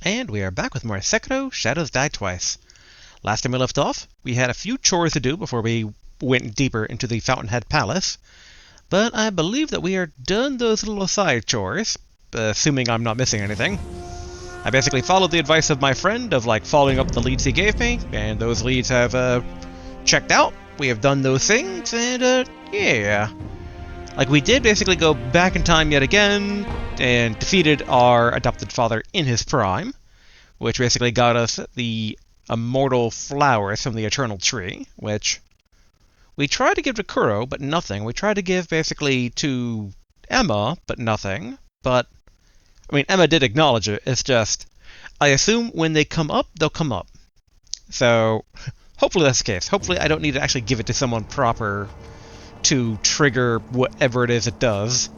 And we are back with more Sekiro, Shadows Die Twice. Last time we left off, we had a few chores to do before we went deeper into the Fountainhead Palace, but I believe that we are done those little side chores, assuming I'm not missing anything. I basically followed the advice of my friend of following up the leads he gave me, and those leads have checked out. We have done those things, and yeah. We did basically go back in time yet again, and defeated our adopted father in his prime, which basically got us the immortal flowers from the eternal tree, which we tried to give to Kuro, but nothing. We tried to give basically to Emma, but nothing. But, I mean, Emma did acknowledge it. It's just, I assume when they come up, they'll come up. So, hopefully that's the case. Hopefully I don't need to actually give it to someone proper to trigger whatever it is it does.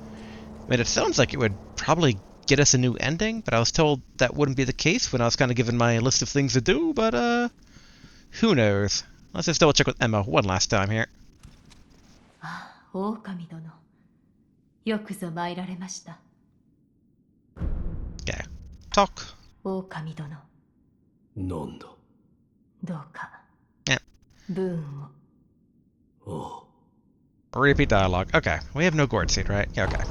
I mean, it sounds like it would probably get us a new ending, but I was told that wouldn't be the case when I was kind of given my list of things to do, but who knows? Let's just double check with Emma one last time here. Okay. Talk. Yeah. Repeat dialogue. Okay. We have no gourd seed, right? Yeah, okay.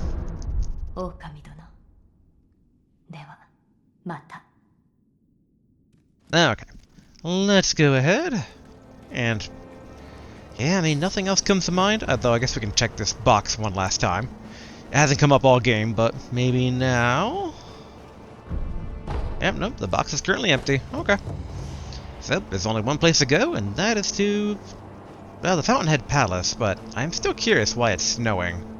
Okay. Let's go ahead. And yeah, I mean, nothing else comes to mind, although I guess we can check this box one last time. It hasn't come up all game, but maybe now? Yep, nope, the box is currently empty. Okay. So, there's only one place to go, and that is to, well, the Fountainhead Palace, but I'm still curious why it's snowing.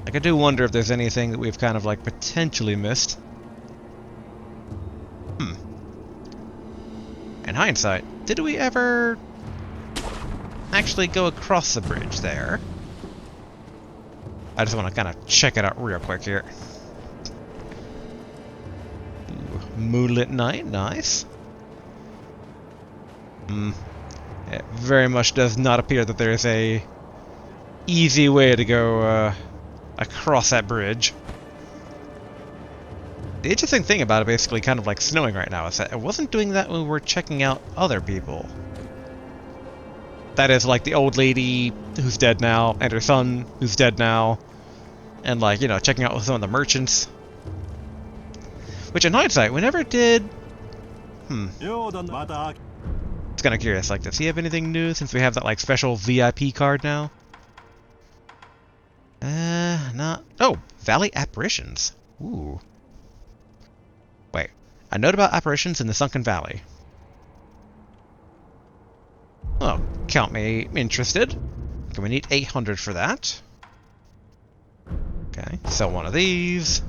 I do wonder if there's anything that we've kind of, potentially missed. In hindsight, did we ever actually go across the bridge there? I just want to kind of check it out real quick here. Ooh, moonlit night, nice. It very much does not appear that there's a easy way to go across that bridge. The interesting thing about it basically kind of snowing right now is that it wasn't doing that when we were checking out other people. That is, the old lady who's dead now, and her son who's dead now, and, checking out some of the merchants. Which, in hindsight, we never did... It's kind of curious, does he have anything new since we have that, special VIP card now? Not... Oh, Valley Apparitions. Ooh. Wait, a note about apparitions in the Sunken Valley. Well, count me interested. Okay, we need 800 for that. Okay, sell one of these.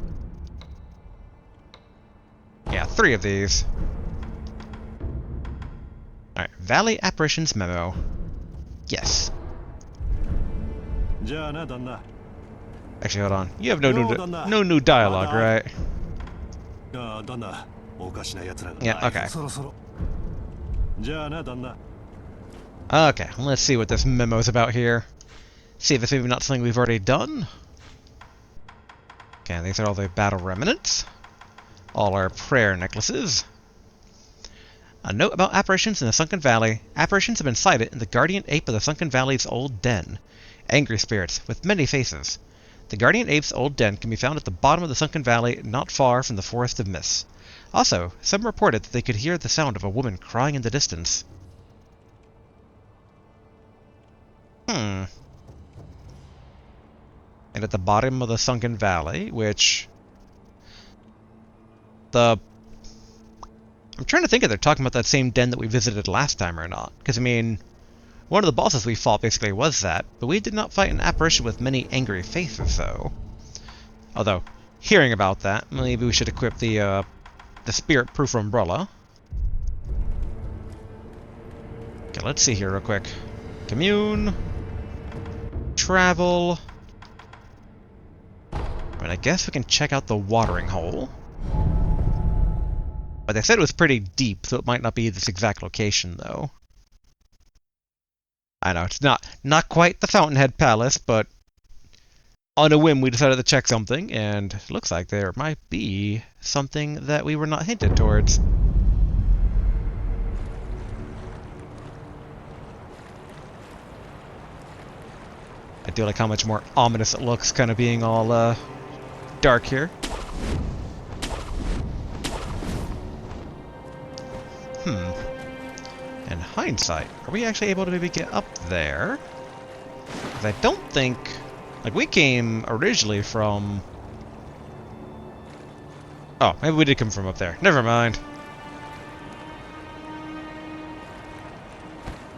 Yeah, 3 of these. Alright, Valley Apparitions memo. Yes. Actually, hold on. You have no new dialogue, right? Yeah, okay. Okay, let's see what this memo's about here. See if it's maybe not something we've already done. Okay, these are all the battle remnants. All our prayer necklaces. A note about apparitions in the Sunken Valley. Apparitions have been sighted in the Guardian Ape of the Sunken Valley's old den. Angry spirits, with many faces. The Guardian Ape's old den can be found at the bottom of the Sunken Valley, not far from the Forest of Mists. Also, some reported that they could hear the sound of a woman crying in the distance. And at the bottom of the Sunken Valley, which... I'm trying to think if they're talking about that same den that we visited last time or not. Because, I mean, one of the bosses we fought basically was that, but we did not fight an apparition with many angry faces, though. Although, hearing about that, maybe we should equip the spirit-proof umbrella. Okay, let's see here real quick. Commune. Travel. I mean, I guess we can check out the watering hole. But they said it was pretty deep, so it might not be this exact location, though. I know, it's not quite the Fountainhead Palace, but on a whim, we decided to check something, and it looks like there might be something that we were not hinted towards. I do like how much more ominous it looks, kind of being all dark here. In hindsight, are we actually able to maybe get up there? Because I don't think... Like, we came originally from... Oh, maybe we did come from up there. Never mind.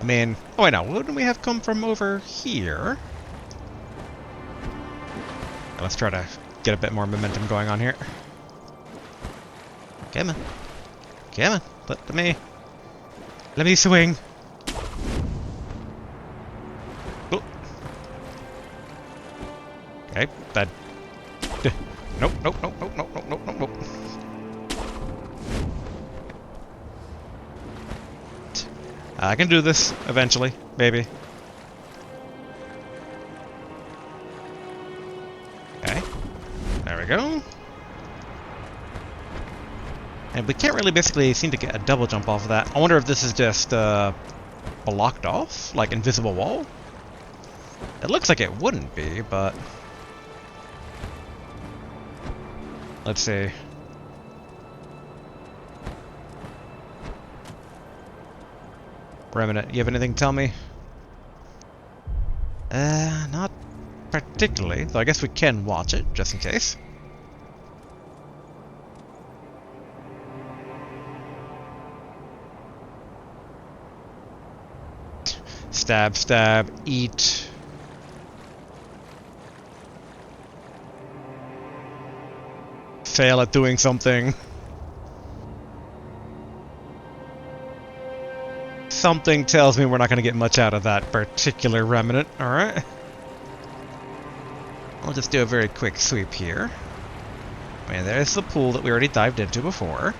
I mean... Oh, wait, no. Wouldn't we have come from over here? Let's try to get a bit more momentum going on here. Come on. Come on. Let me swing. Oh. Okay, that... Nope, nope, nope, nope, nope, nope, nope, nope. I can do this, eventually, maybe. Okay, there we go. And we can't really basically seem to get a double jump off of that. I wonder if this is just blocked off? Like invisible wall? It looks like it wouldn't be, but... Let's see. Remnant, you have anything to tell me? Not particularly, though I guess we can watch it, just in case. Stab, stab, eat. Fail at doing something. Something tells me we're not going to get much out of that particular remnant, alright? I'll just do a very quick sweep here. I mean, there's the pool that we already dived into before.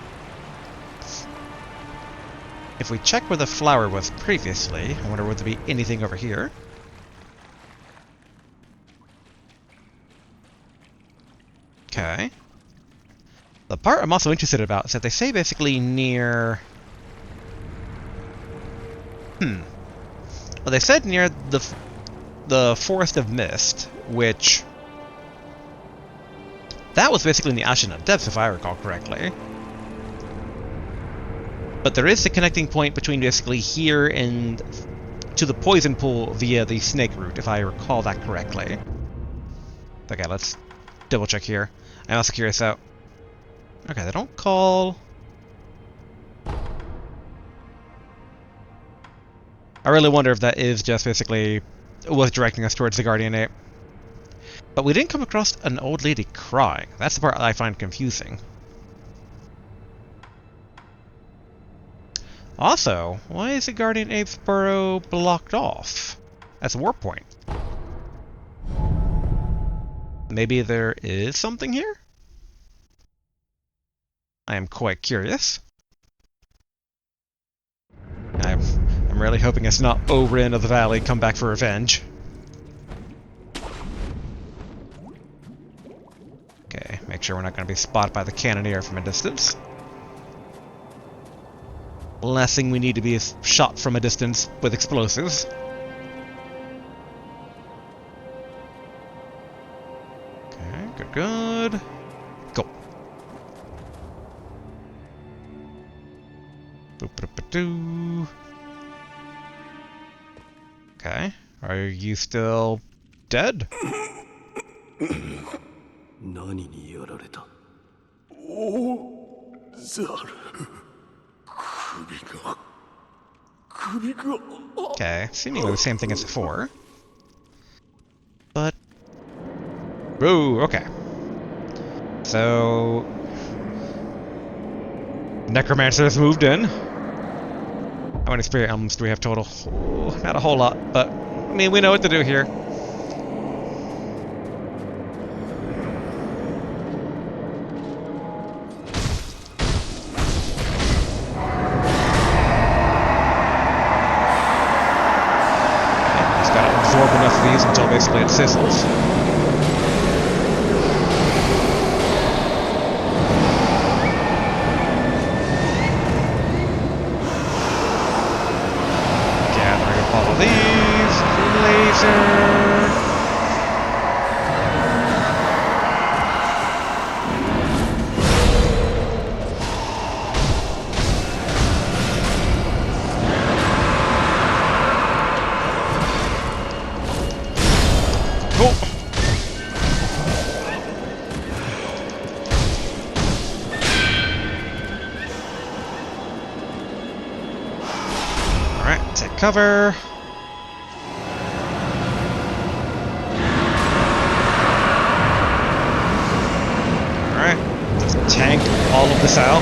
If we check where the flower was previously, I wonder would there be anything over here? Okay. The part I'm also interested about is that they say basically near... Well, they said near the Forest of Mist, which... That was basically in the Ashina Depths, if I recall correctly. But there is the connecting point between basically here and to the poison pool via the snake route, if I recall that correctly. Okay, let's double check here. I'm also curious out. Okay, they don't call... I really wonder if that is just basically was directing us towards the Guardian Ape. But we didn't come across an old lady crying. That's the part I find confusing. Also, why is the Guardian Ape's burrow blocked off? That's a warp point. Maybe there is something here? I am quite curious. I'm really hoping it's not Orin of the Valley come back for revenge. Okay, make sure we're not going to be spotted by the cannoneer from a distance. Last thing we need to be is shot from a distance with explosives. Okay, good, good. Go. Boop-a-doop-a-doo. Okay, are you still dead? Okay, seemingly the same thing as before. But... Ooh, okay. So... Necromancer has moved in. How many spirit elements do we have total? Ooh, not a whole lot, but... I mean, we know what to do here. Until basically it sizzles. cover. Alright, just tank all of this out.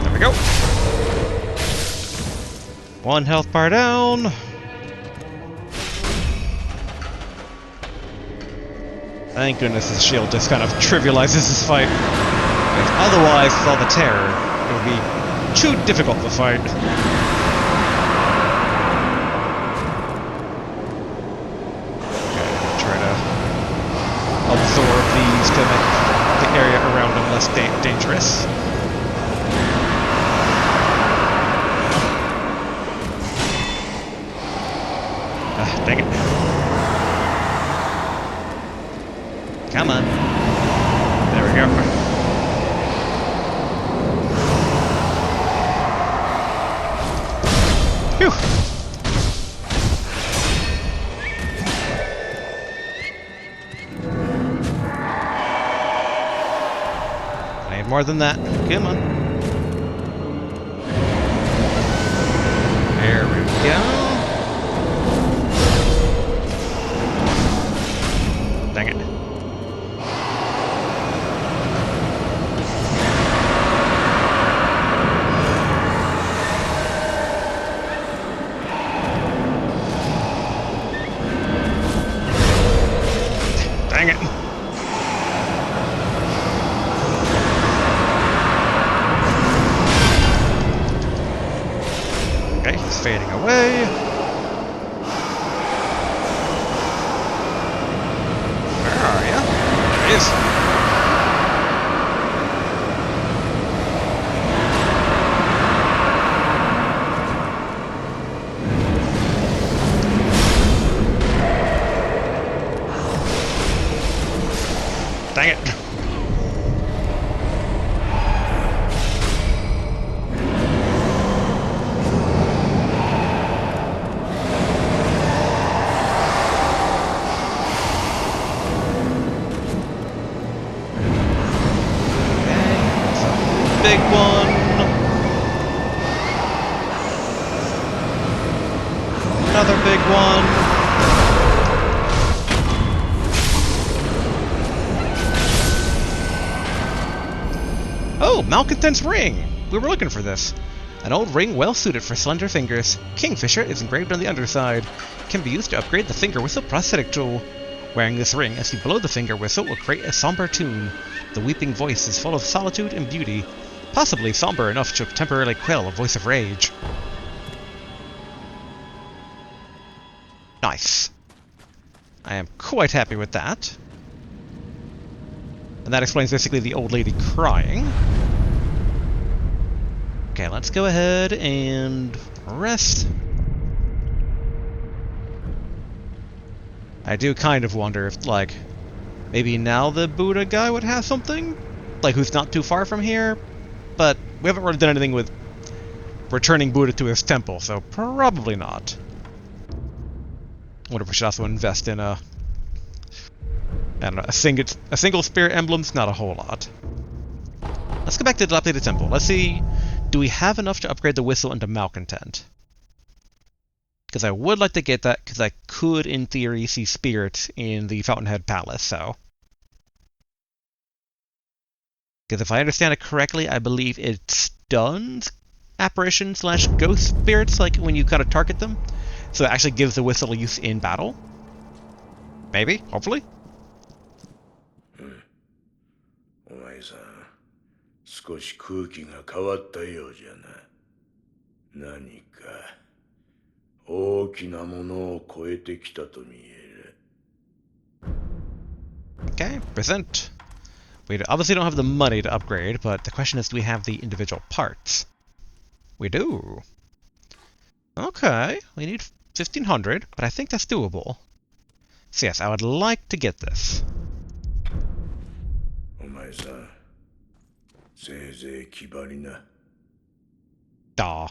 There we go. One health bar down. Thank goodness his shield just kind of trivializes this fight. Because otherwise, with all the terror, it would be too difficult to fight. Okay, try to absorb these to make the area around them less dangerous. Dang it. Come on. There we go. Phew. I need more than that. Come on. There we go. Dang it. Dang it. Okay, he's fading away. Where are you? There he is. Dang it. Big one. Another big one. Oh, Malcontent's ring! We were looking for this. An old ring well suited for slender fingers. Kingfisher is engraved on the underside. Can be used to upgrade the finger whistle prosthetic tool. Wearing this ring, as you blow the finger whistle, will create a somber tune. The weeping voice is full of solitude and beauty. Possibly somber enough to temporarily quell a voice of rage. Nice. I am quite happy with that. And that explains basically the old lady crying. Okay, let's go ahead and rest. I do kind of wonder if, like, maybe now the Buddha guy would have something? Like, who's not too far from here? But we haven't really done anything with returning Buddha to his temple, so probably not. I wonder if we should also invest in I don't know, a single spirit emblem's not a whole lot. Let's go back to the dilapidated temple. Let's see, do we have enough to upgrade the whistle into Malcontent? Because I would like to get that, because I could, in theory, see spirits in the Fountainhead Palace, so. Because if I understand it correctly, I believe it stuns apparition/ghost spirits, like when you kind of target them. So it actually gives the whistle use in battle. Maybe, hopefully. お前さん、少し空気が変わったようじゃな。何か大きなものを超えてきたと見える。Okay, present. We obviously don't have the money to upgrade, but the question is, do we have the individual parts? We do. Okay, we need 1,500, but I think that's doable. So yes, I would like to get this. お前さん、せいぜい気張りな。Aw.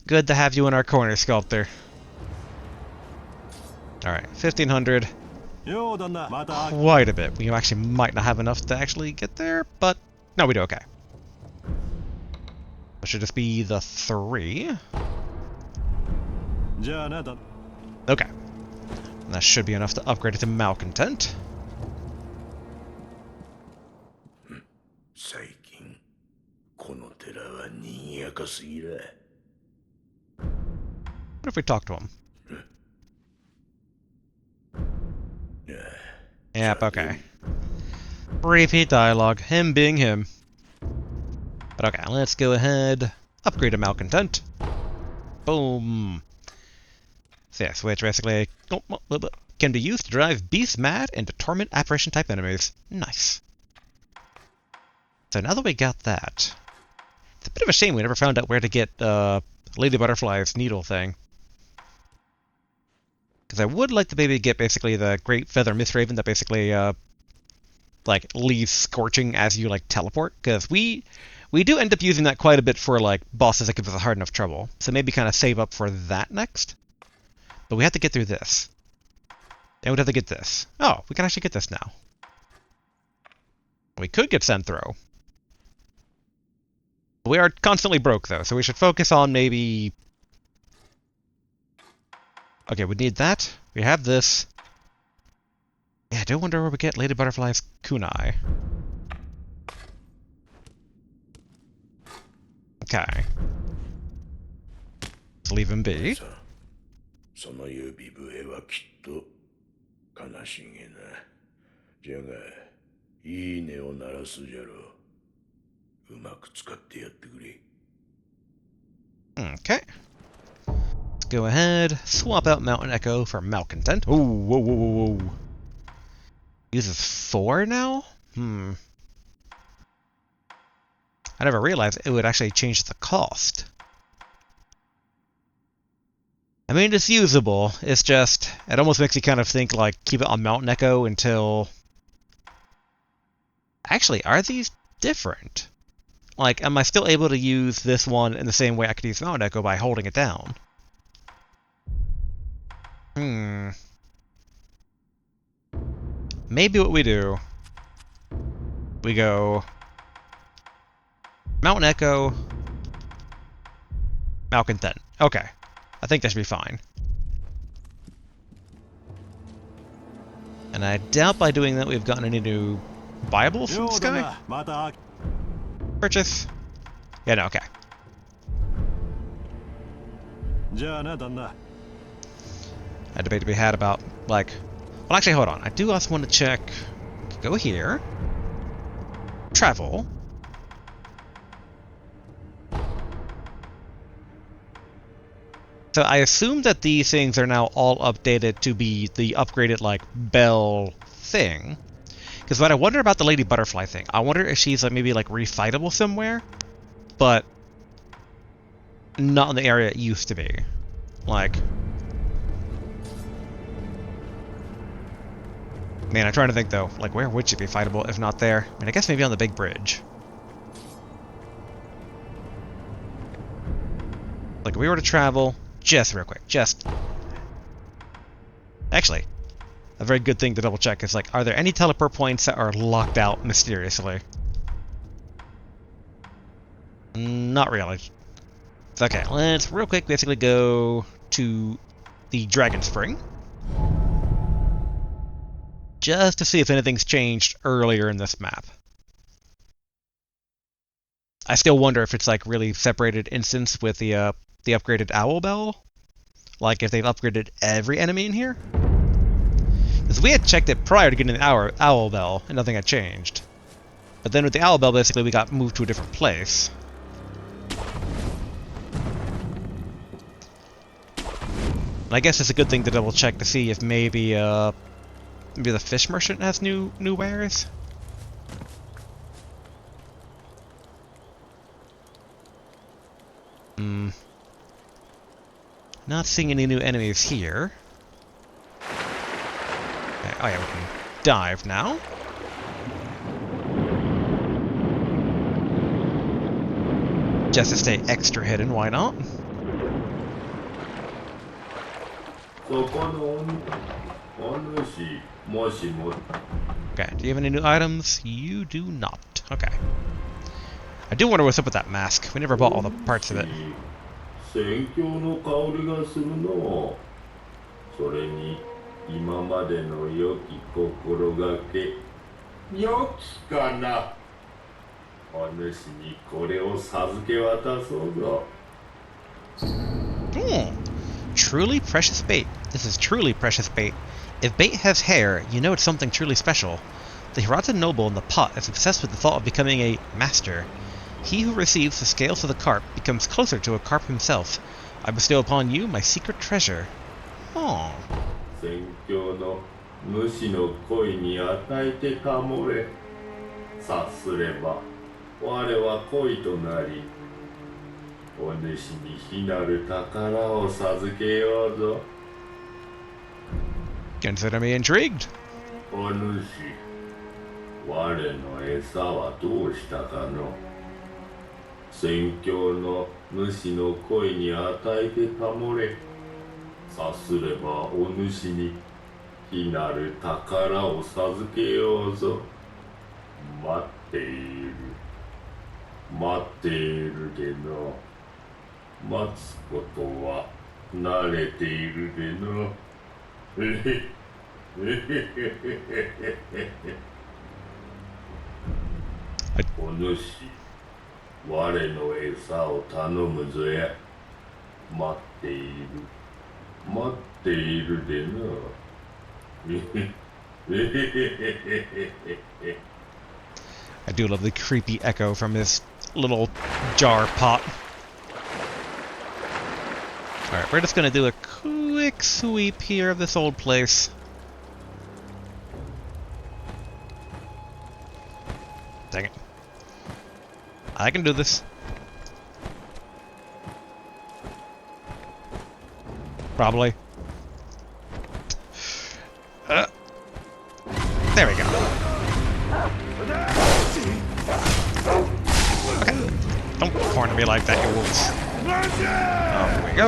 Good to have you in our corner, Sculptor. Alright, 1,500. quite a bit. We actually might not have enough to actually get there, but no, we do okay. That should just be the 3. Okay. And that should be enough to upgrade it to malcontent. 最近この寺は賑やかすぎる。 What if we talk to him? Yep, okay. Repeat dialogue, him being him. But okay, let's go ahead, upgrade to malcontent. Boom. So yes, which basically can be used to drive beasts mad and to torment apparition type enemies. Nice. So now that we got that, it's a bit of a shame we never found out where to get Lady Butterfly's needle thing. Because I would like to maybe get basically the Great Feather Mistraven that basically like leaves scorching as you like teleport. Because we do end up using that quite a bit for like bosses that give us a hard enough trouble. So maybe kind of save up for that next. But we have to get through this. Then we'd have to get this. Oh, we can actually get this now. We could get Senthro. We are constantly broke, though, so we should focus on maybe... Okay, we need that. We have this. Yeah, I do wonder where we get Lady Butterfly's kunai. Okay. Let's leave him be. その指笛はきっと悲しげな。じゃが、いい音を鳴らすじゃろう。うまく使ってやってくれ。 Okay. Let's go ahead, swap out Mountain Echo for Malcontent. Ooh, whoa, whoa, whoa, whoa. Uses 4 now? I never realized it would actually change the cost. I mean, it's usable. It's just, it almost makes you kind of think, like, keep it on Mountain Echo until... Actually, are these different? Like, am I still able to use this one in the same way I could use Mountain Echo by holding it down? Maybe what we do... We go... Mountain Echo... Malcontent. Okay. I think that should be fine. And I doubt by doing that we've gotten any new Bibles from this guy? Purchase? Yeah, no, okay. A debate to be had about, like... Well, actually, hold on. I do also want to check... Go here. Travel. So I assume that these things are now all updated to be the upgraded, like, bell thing. Because what I wonder about the Lady Butterfly thing, I wonder if she's like, maybe like refightable somewhere, but not in the area it used to be. Like... Man, I'm trying to think though, like where would she be fightable if not there? I mean, I guess maybe on the big bridge. Like if we were to travel... Just real quick, just... Actually, a very good thing to double check is like, are there any teleport points that are locked out mysteriously? Not really. Okay, let's real quick basically go to the Dragon Spring. Just to see if anything's changed earlier in this map. I still wonder if it's like really separated instance with the upgraded Owl Bell? Like if they've upgraded every enemy in here? Because we had checked it prior to getting the Owl Bell, and nothing had changed. But then with the Owl Bell, basically we got moved to a different place. And I guess it's a good thing to double check to see if maybe maybe the Fish Merchant has new wares? Not seeing any new enemies here. Okay, oh yeah, we can dive now. Just to stay extra hidden, why not? Okay, do you have any new items? You do not. Okay. I do wonder what's up with that mask. We never bought all the parts of it. 宣教の香りがするの。それに今までの良き心がけ。良きかな。お主にこれを授け渡そうぞ。Truly precious bait. This is truly precious bait. If bait has hair, you know it's something truly special. The Hirata noble in the pot is obsessed with the thought of becoming a master. He who receives the scales of the carp becomes closer to a carp himself. I bestow upon you my secret treasure. Oh. 宣教の主の恋に与えてかもれ。察すれば我は恋となり、お主に非なる宝を授けようぞ。Consider me intrigued. お主、我の餌はどうしたかの。宣教の主の恋に与えてかもれ。さすればお主に非なる宝を授けようぞ。待っている。待っているでの。待つことは慣れているでの。お主、我の餌を頼むぞや。待っている。待っているでの。I do love the creepy echo from this little jar pot. Alright, we're just gonna do a quick sweep here of this old place. Dang it. I can do this. Probably. There we go. Okay. Don't corner me like that, you wolves. Oh, here we go.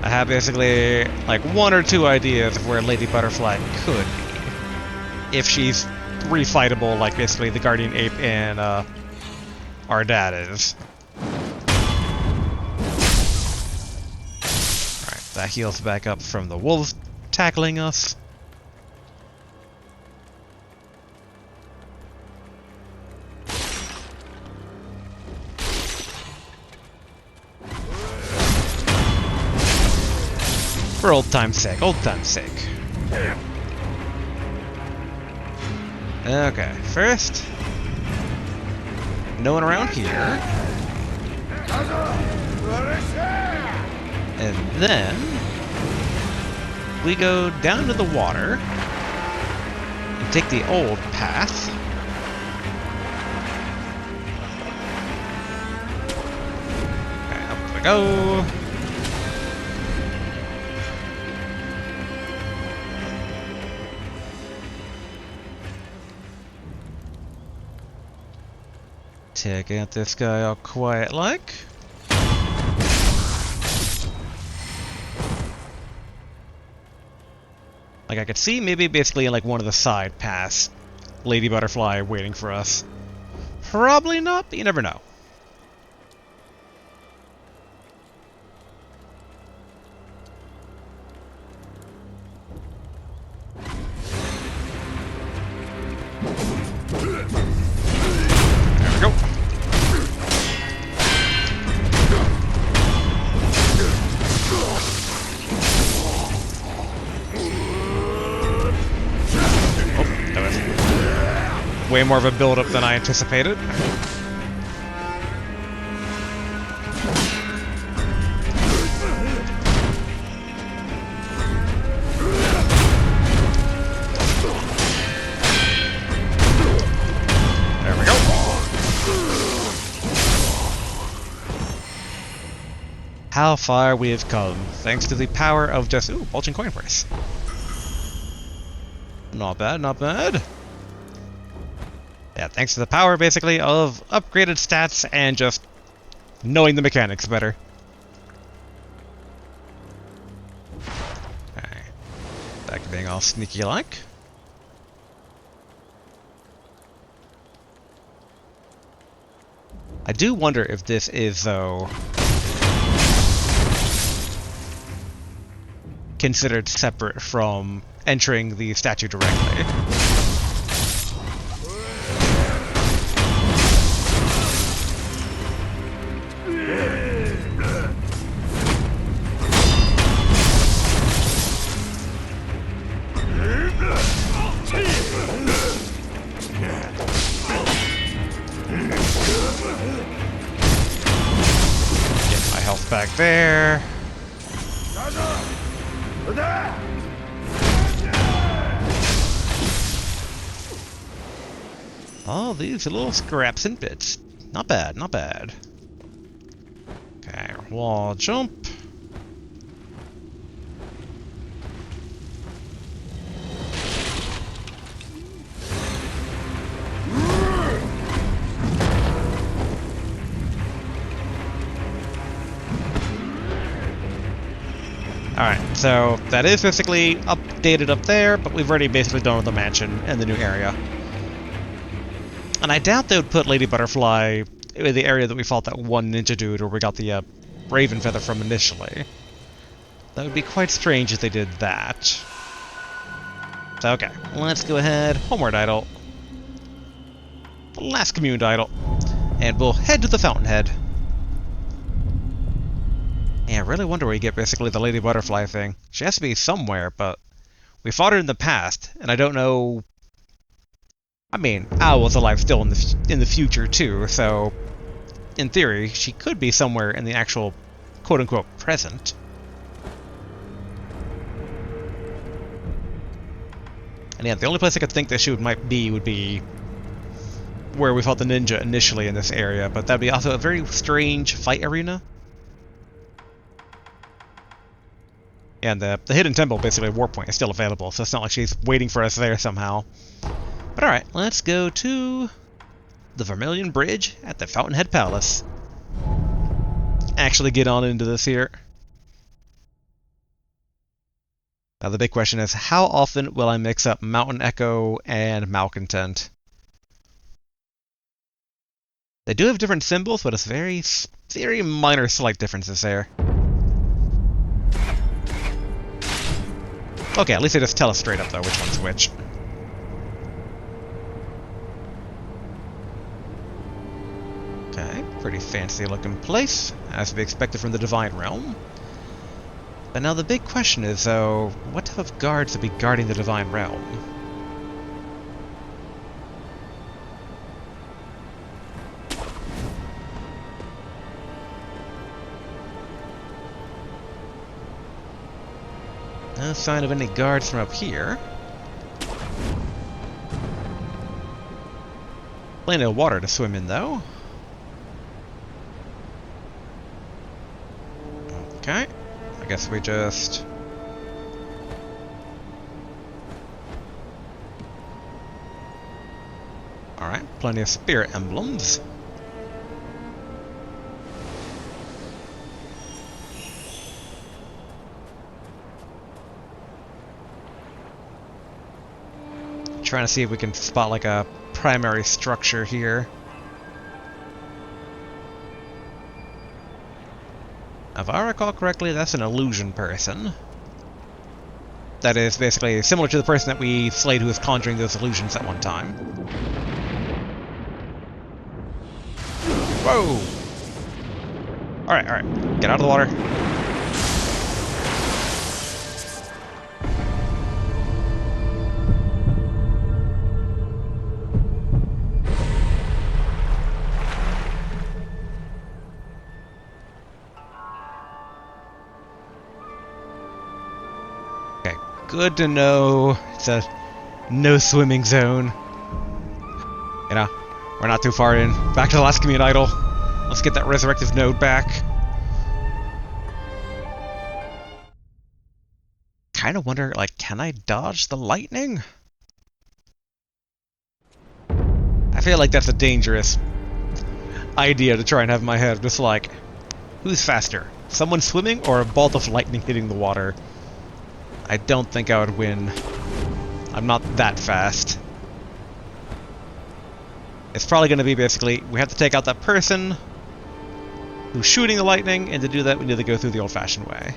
I have basically like one or two ideas of where Lady Butterfly could be. If she's refightable like basically the Guardian Ape and our dad is. Alright, that heals back up from the wolves tackling us. For old time's sake, old time's sake. Okay, first, no one around here. And then we go down to the water and take the old path. Okay, up we go. Taking out this guy all quiet like. Like I could see maybe basically like one of the side paths, Lady Butterfly waiting for us. Probably not, but you never know. Way more of a build-up than I anticipated. There we go. How far we have come, thanks to the power of just... Ooh, bulging coin price. Not bad, not bad. Yeah, thanks to the power, basically, of upgraded stats and just knowing the mechanics better. being all sneaky-like. I do wonder if this is, though, considered separate from entering the statue directly. Get my health back there. Oh, these little scraps and bits. Not bad, not bad. Okay, wall jump. Alright, so that is basically updated up there, but we've already basically done with the mansion and the new area. And I doubt they would put Lady Butterfly in the area that we fought that one ninja dude where we got the Raven Feather from initially. That would be quite strange if they did that. So, okay, let's go ahead. Homeward idol. The last communed idol. And we'll head to the Fountainhead. Yeah, I really wonder where you get basically the Lady Butterfly thing. She has to be somewhere, but we fought her in the past, and I don't know. I mean, Owl's alive still in the future too, so in theory, she could be somewhere in the actual quote-unquote present. And yeah, the only place I could think that she might be would be where we fought the ninja initially in this area, but that'd be also a very strange fight arena. And the hidden temple, basically a warp point, is still available, so it's not like she's waiting for us there somehow. But alright, let's go to the Vermilion Bridge at the Fountainhead Palace. Actually get on into this here. Now the big question is, how often will I mix up Mountain Echo and Malcontent? They do have different symbols, but it's very, very minor slight differences there. Okay, at least they just tell us straight up, though, which one's which. Okay, pretty fancy looking place, as to be expected from the Divine Realm. But now the big question is, though, what type of guards would be guarding the Divine Realm? No sign of any guards from up here. Plenty of water to swim in, though. Okay. I guess we just... Alright, plenty of spirit emblems. Trying to see if we can spot like a primary structure here. If I recall correctly, that's an illusion person. That is basically similar to the person that we slayed who was conjuring those illusions at one time. Whoa! Alright, alright. Get out of the water. Good to know it's a no swimming zone. You know, we're not too far in. Back to the last commune idol. Let's get that resurrective node back. Kind of wonder, like, can I dodge the lightning? I feel like that's a dangerous idea to try and have in my head. Just like, who's faster? Someone swimming or a bolt of lightning hitting the water? I don't think I would win. I'm not that fast. It's probably going to be basically, we have to take out that person who's shooting the lightning, and to do that we need to go through the old-fashioned way.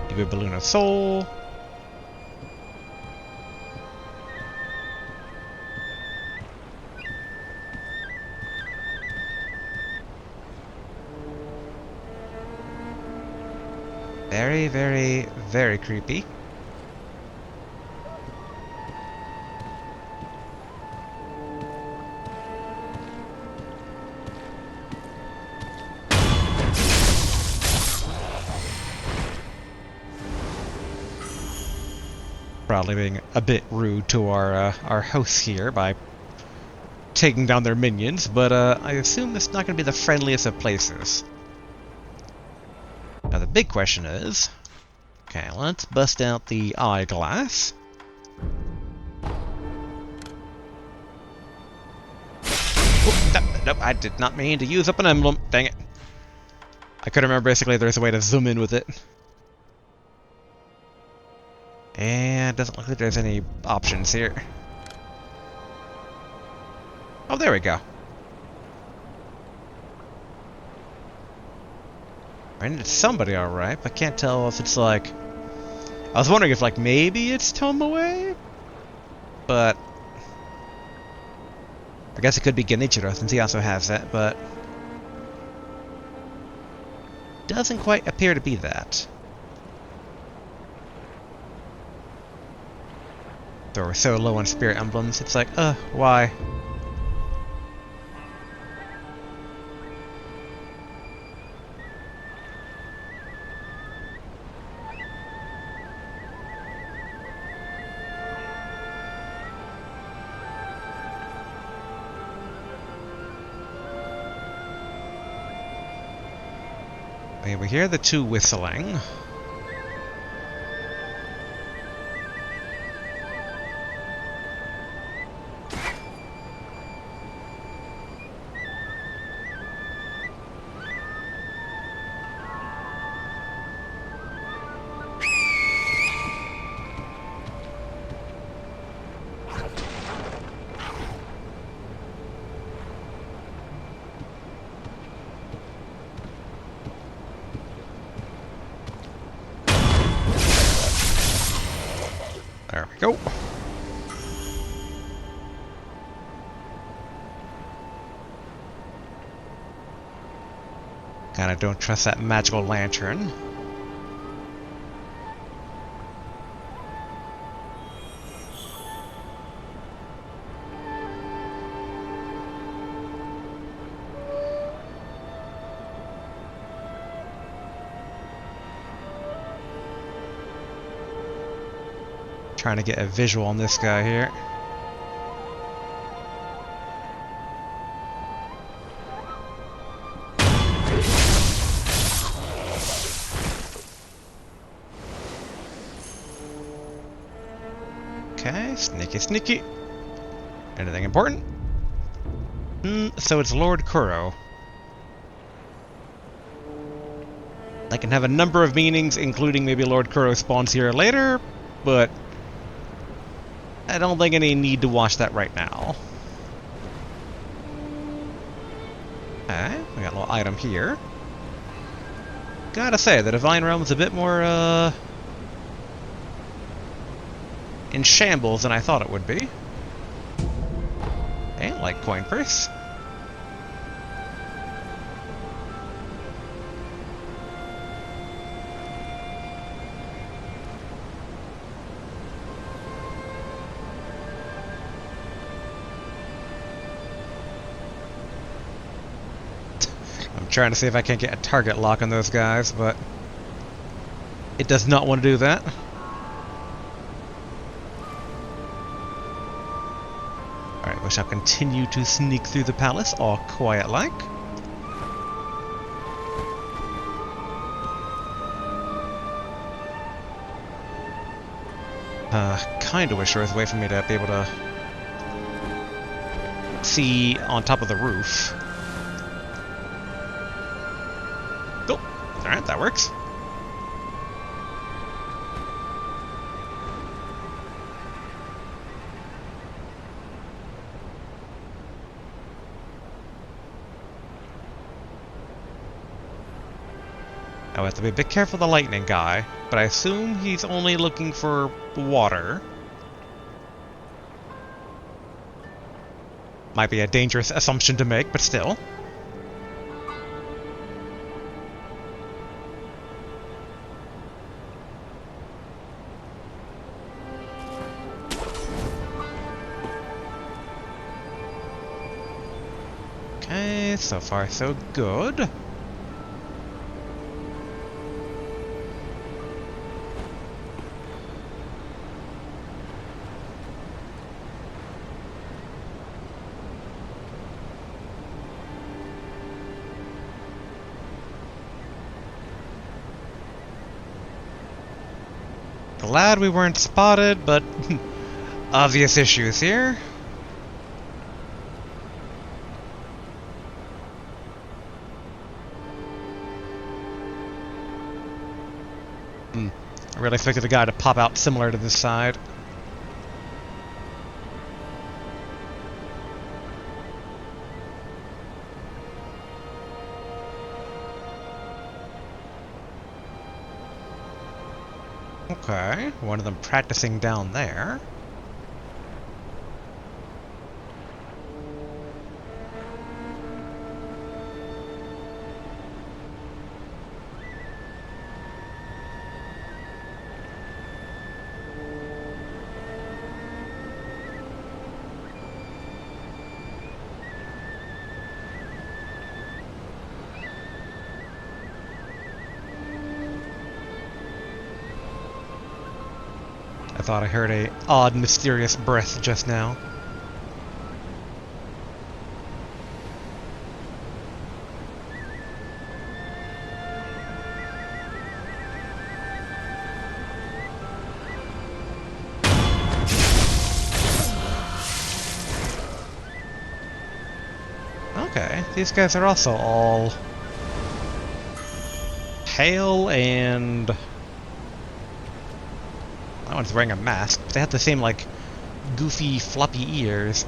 Give a balloon of soul. Very, very, very creepy. Probably being a bit rude to our hosts here by taking down their minions, but I assume it's not going to be the friendliest of places. Now the big question is, okay, let's bust out the eyeglass. Nope, I did not mean to use up an emblem. Dang it. I couldn't remember basically there's a way to zoom in with it. And doesn't look like there's any options here. Oh, there we go. I need somebody alright, but I can't tell if it's like... I was wondering if like maybe it's Tomoe? But... I guess it could be Genichiro since he also has that, but... doesn't quite appear to be that. So we're so low on spirit emblems, it's like, why? Okay, we hear the two whistling. There we go. Kinda don't trust that magical lantern. Trying to get a visual on this guy here. Okay, sneaky, sneaky. Anything important? So it's Lord Kuro. That can have a number of meanings, including maybe Lord Kuro spawns here later, but I don't think any need to watch that right now. Okay, we got a little item here. Gotta say, the Divine Realm is a bit more, in shambles than I thought it would be. Okay, like coin purse. Trying to see if I can't get a target lock on those guys, but it does not want to do that. Alright, we shall continue to sneak through the palace, all quiet-like. Kinda wish there was a way for me to be able to see on top of the roof. Oh, alright, that works. I have to be a bit careful of the lightning guy, but I assume he's only looking for water. Might be a dangerous assumption to make, but still. Okay, so far so good. Glad we weren't spotted, but obvious issues here. I really figured the guy to pop out similar to this side. Okay, one of them practicing down there. I thought I heard a odd, mysterious breath just now. Okay, these guys are also all pale and... That one's wearing a mask, but they have the same, like, goofy, floppy ears.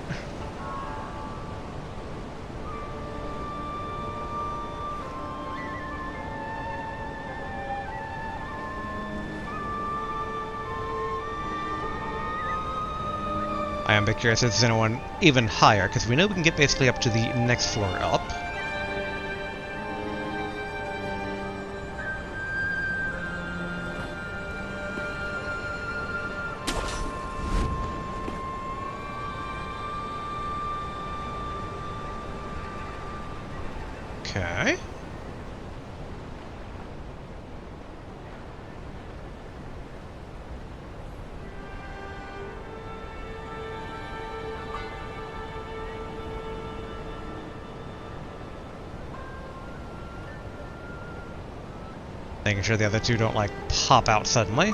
I am a bit curious if there's anyone even higher, because we know we can get basically up to the next floor up. Okay. Making sure the other two don't, like, pop out suddenly.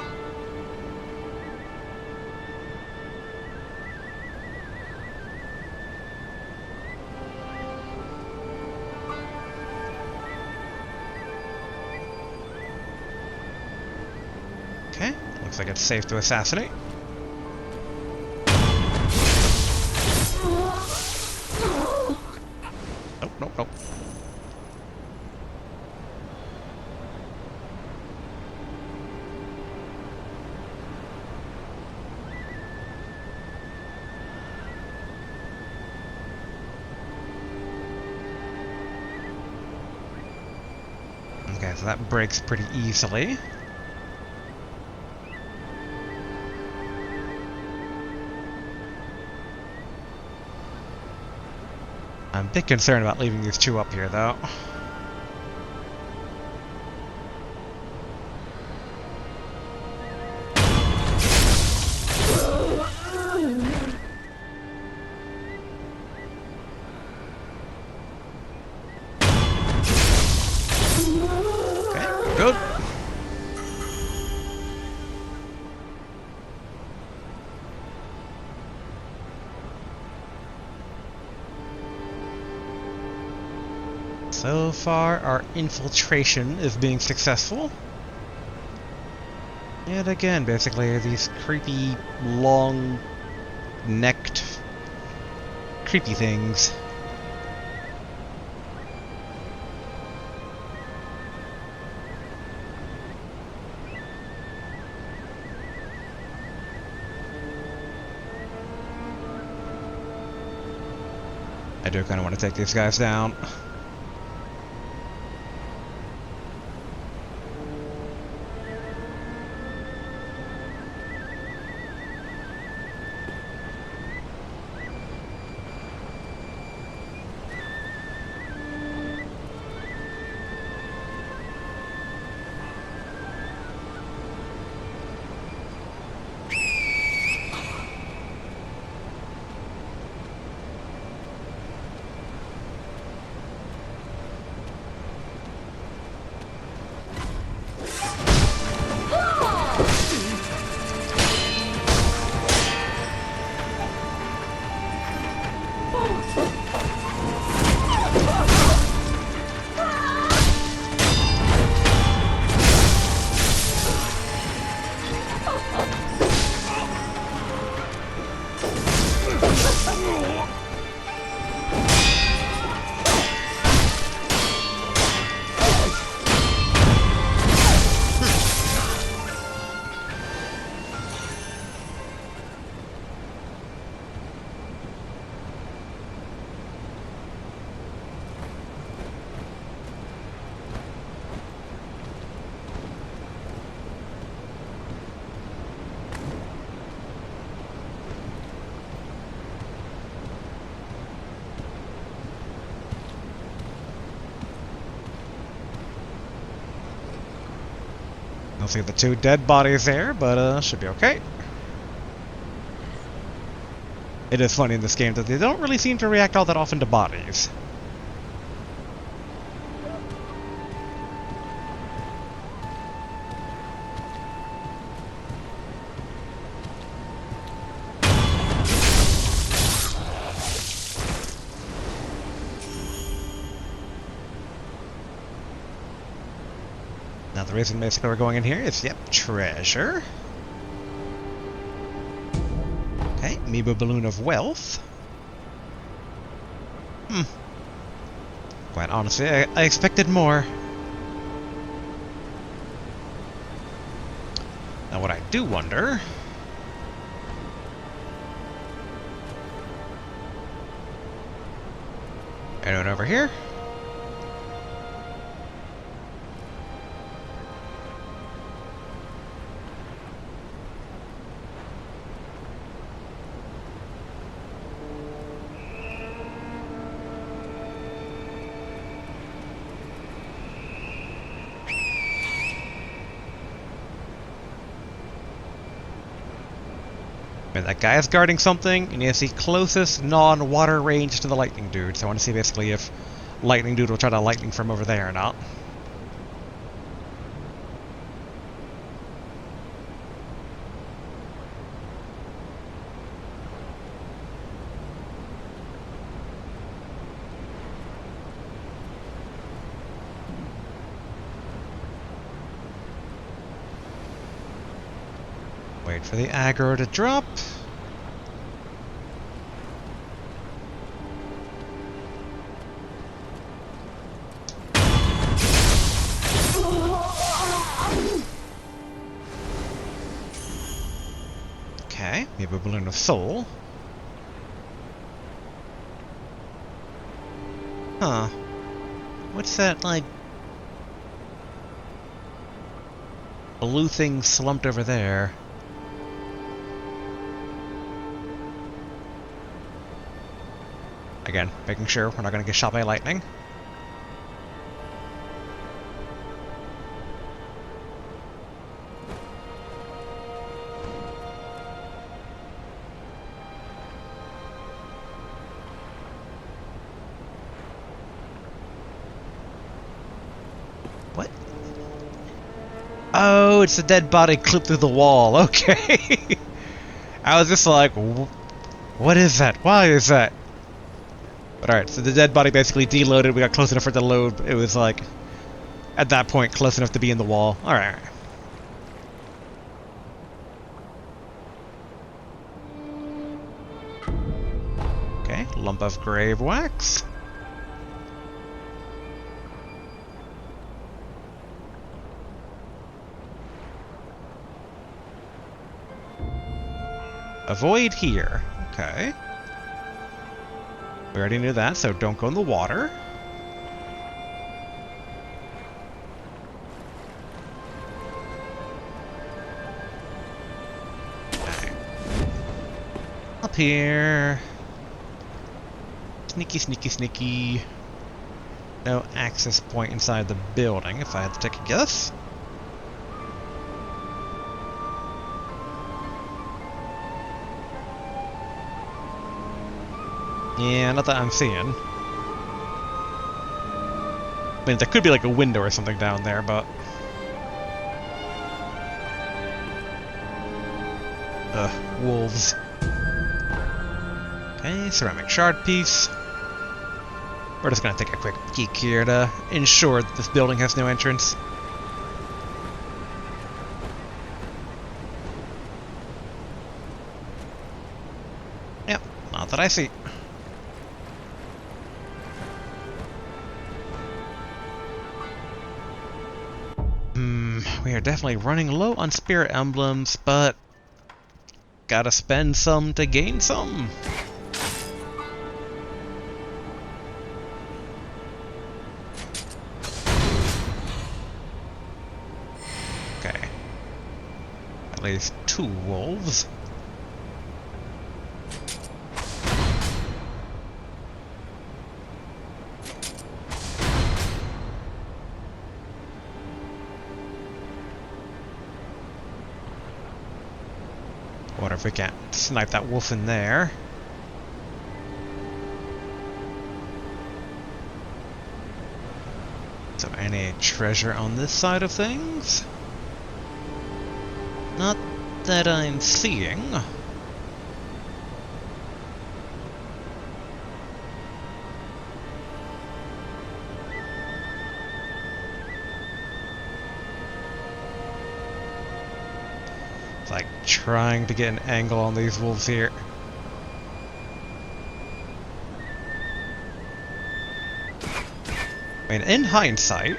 Okay, looks like it's safe to assassinate. Nope, nope, nope. Okay, so that breaks pretty easily. I'm a bit concerned about leaving these two up here, though. Okay, good. So far, our infiltration is being successful. Yet again, basically, these creepy, long-necked, creepy things. I do kind of want to take these guys down. I'll see the two dead bodies there, but should be okay. It is funny in this game that they don't really seem to react all that often to bodies. Now the reason basically we're going in here is, yep, treasure. Okay, Amiibo Balloon of Wealth. Quite honestly, I expected more. Now what I do wonder... Anyone over here? And that guy is guarding something, and he has the closest non-water range to the lightning dude. So I want to see basically if lightning dude will try to lightning from over there or not. Wait for the aggro to drop. Okay, we have a balloon of soul. Huh. What's that, like, blue thing slumped over there? Again, making sure we're not going to get shot by lightning. What? Oh, it's a dead body clipped through the wall. Okay. I was just like, what is that? Why is that? But alright, so the dead body basically deloaded. We got close enough for it to load. It was like, at that point, close enough to be in the wall. Alright, alright. Okay, lump of grave wax. Avoid here. Okay. We already knew that, so don't go in the water. Okay. Up here. Sneaky, sneaky, sneaky. No access point inside the building, if I had to take a guess. Yeah, not that I'm seeing. I mean, there could be like a window or something down there, but... wolves. Okay, ceramic shard piece. We're just gonna take a quick peek here to ensure that this building has no entrance. Yep, not that I see. We are definitely running low on spirit emblems, but gotta spend some to gain some. Okay. At least 2 wolves. Wonder if we can't snipe that wolf in there. So any treasure on this side of things? Not that I'm seeing. It's like trying to get an angle on these wolves here. I mean, in hindsight,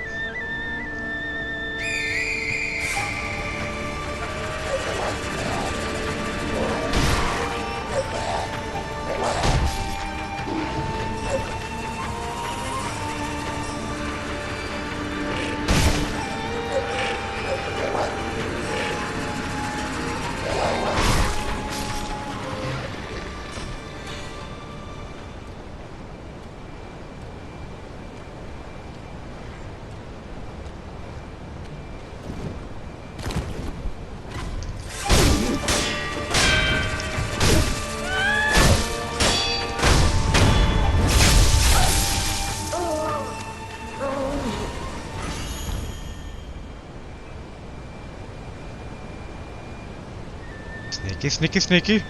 sneaky, sneaky, sneaky.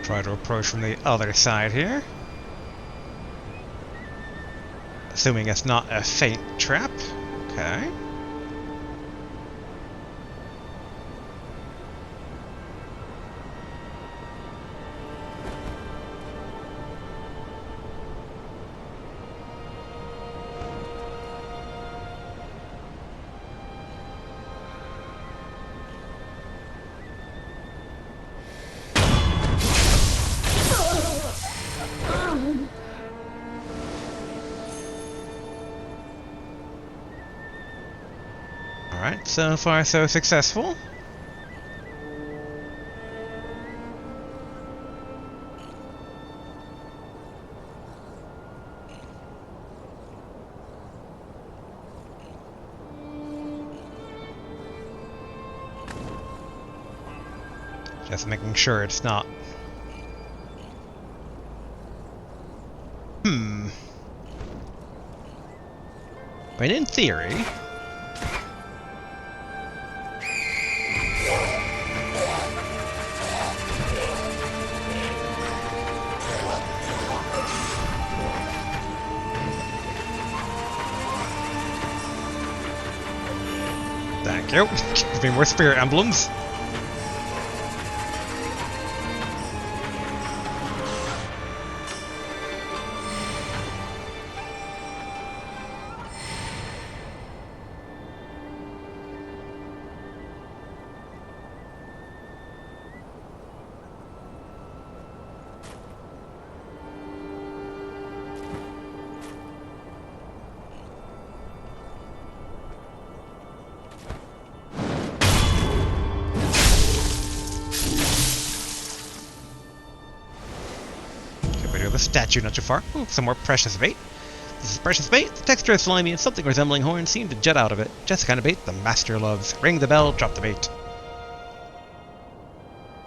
Try to approach from the other side here. Assuming it's not a faint trap. Okay. Alright, so far so successful. Just making sure it's not... I mean, in theory... Thank you. Give me more spirit emblems. The statue not too far. Ooh, some more precious bait. This is precious bait. The texture is slimy and something resembling horns seem to jet out of it. Just the kind of bait the master loves. Ring the bell, drop the bait.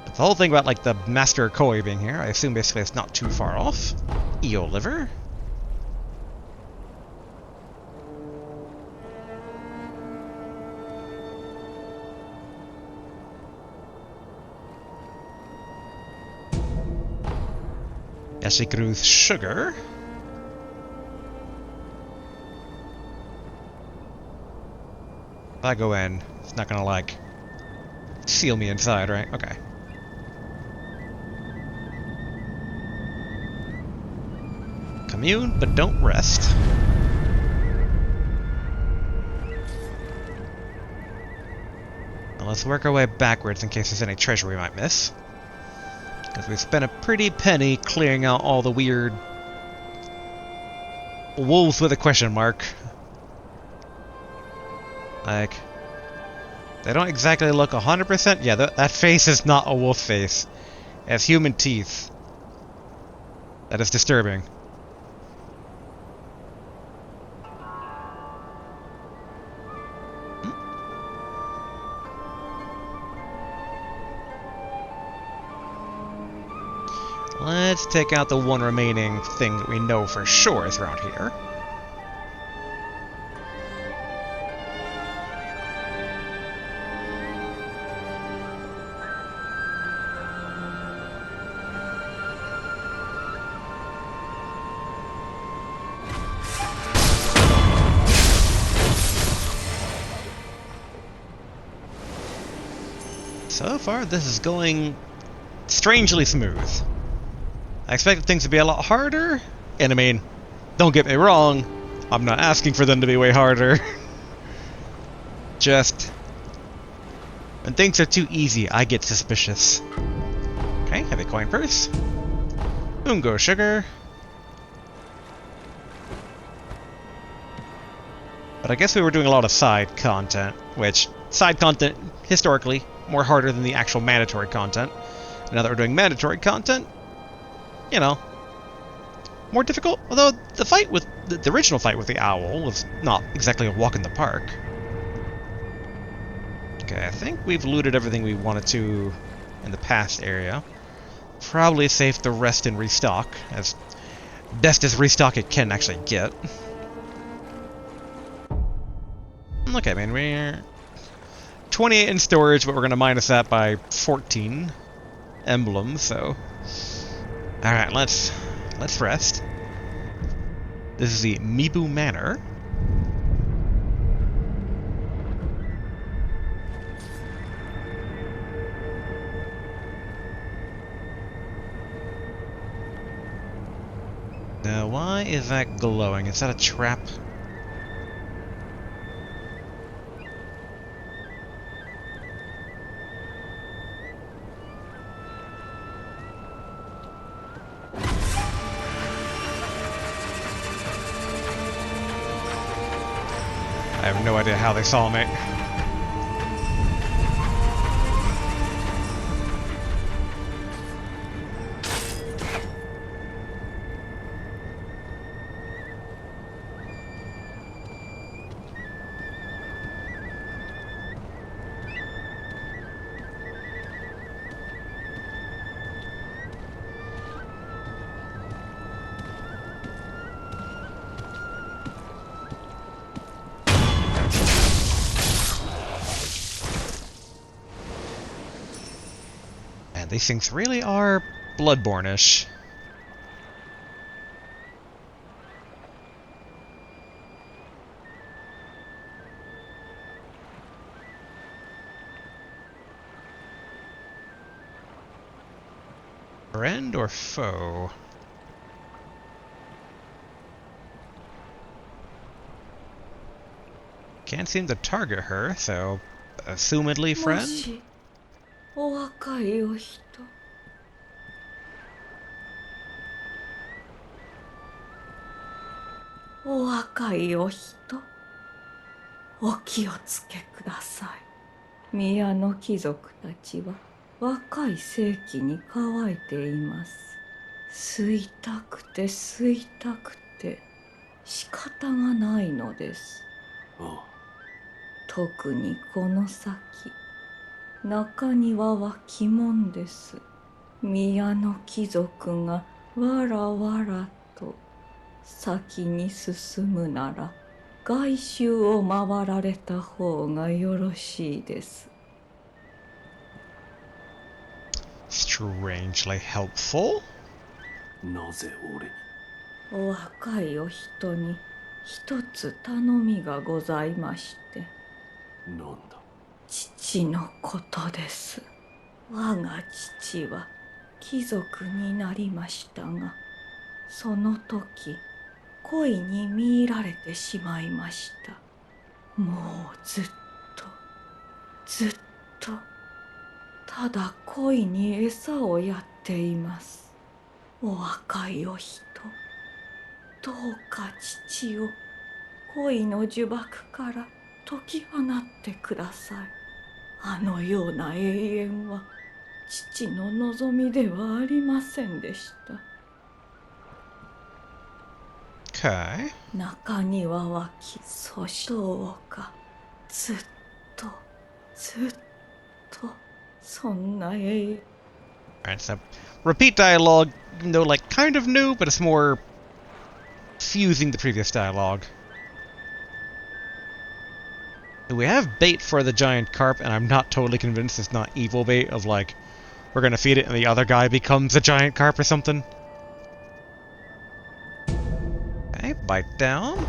But the whole thing about like the master koi being here, I assume basically it's not too far off. Eel liver. Sekiro's sugar. If I go in, it's not gonna like seal me inside, right? Okay. Commune, but don't rest. Now let's work our way backwards in case there's any treasure we might miss. Because we spent a pretty penny clearing out all the weird wolves with a question mark. Like, they don't exactly look 100%. Yeah, that face is not a wolf face. It has human teeth. That is disturbing. Let's take out the one remaining thing that we know for sure is around here. So far, this is going strangely smooth. I expected things to be a lot harder, and I mean, don't get me wrong, I'm not asking for them to be way harder. Just, when things are too easy, I get suspicious. Okay, heavy coin purse. Ungo sugar. But I guess we were doing a lot of side content, which, side content, historically, more harder than the actual mandatory content. Now that we're doing mandatory content, you know, more difficult. Although the fight with the original fight with the owl was not exactly a walk in the park. Okay, I think we've looted everything we wanted to in the past area. Probably safe to rest and restock, as best as restock it can actually get. Okay, man, we're 28 in storage, but we're gonna minus that by 14 emblems, so. Alright, let's rest. This is the Mibu Manor. Now, why is that glowing? Is that a trap? I have no idea how they saw me. Man, these things really are Bloodborne-ish. Friend or foe? Can't seem to target her, so assumedly friend? もしお若いお人お若いお人お気をつけください。宮の貴族たちは若い世紀に乾いています。吸いたくて吸いたくて仕方がないのです。ああ、特にこの先中庭は鬼門です。宮の貴族がわらわらと先に進むなら外周を回られた方がよろしいです。Strangely helpful? なぜ俺に。お若いお人に一つ頼みがございまして。なんだ。父のことです。我が父は貴族になりましたが、その時恋に見入られてしまいました。もうずっとただ恋に餌をやっています。お若いお人、どうか父を恋の呪縛から解き放ってください。あのような永遠は父の望みではありませんでした。Okay. 中庭はそしょうか。ずっとそんな永遠。Alright, so repeat dialogue, even though like kind of new, but it's more fusing the previous dialogue. We have bait for the giant carp, and I'm not totally convinced it's not evil bait of like, we're gonna feed it and the other guy becomes a giant carp or something. Okay, bite down.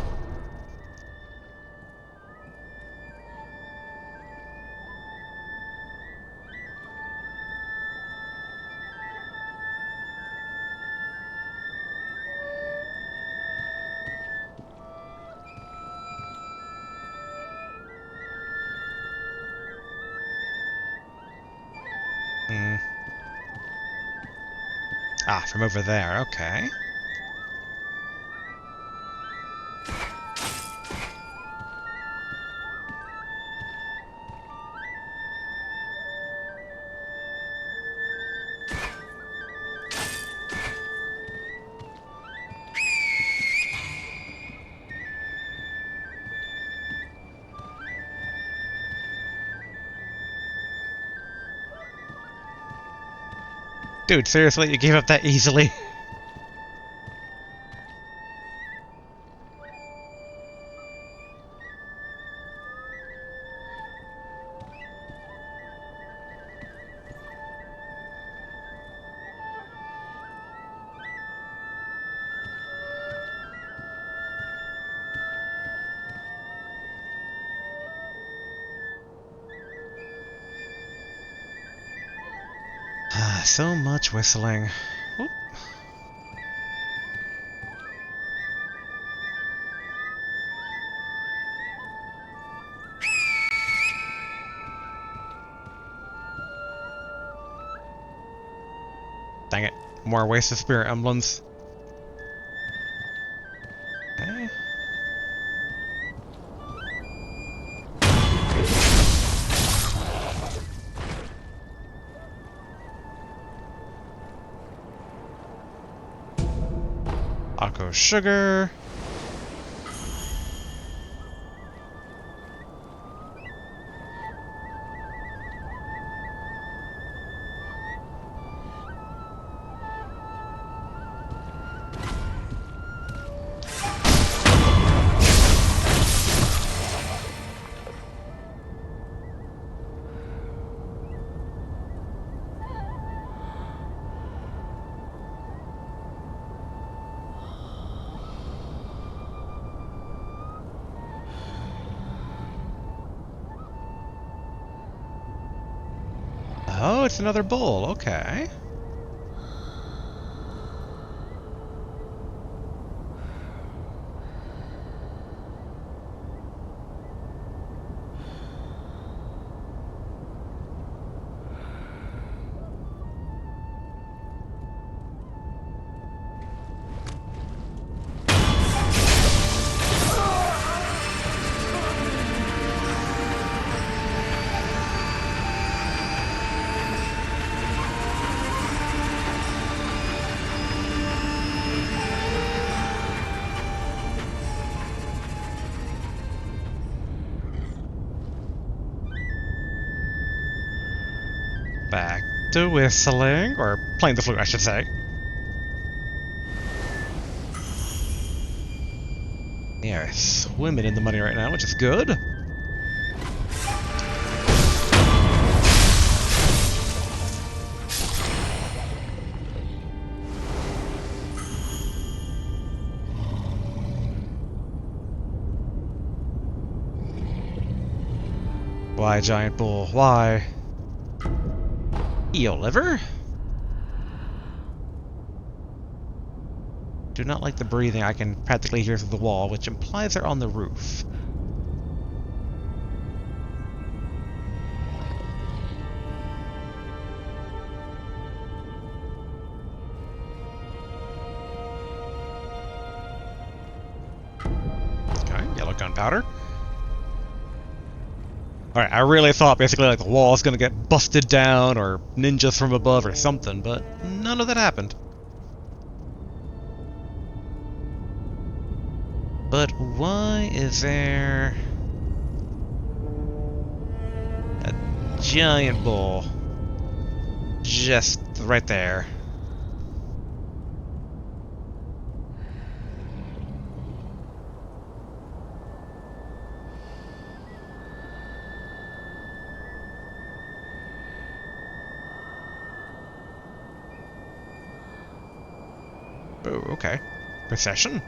Ah, from over there, okay. Dude, seriously, you gave up that easily? Ah, so much whistling. Oop. Dang it. More wasted spirit emblems. Okay. Aqua sugar. Oh, it's another bull. Okay. Back to whistling, or playing the flute, I should say. We are swimming in the money right now, which is good. Why, giant bull? Why? Eel liver? Do not like the breathing I can practically hear through the wall, which implies they're on the roof. Okay, yellow gunpowder. Alright, I really thought basically like the wall is gonna get busted down or ninjas from above or something, but none of that happened. But why is there a giant bull just right there? Oh, okay. Procession?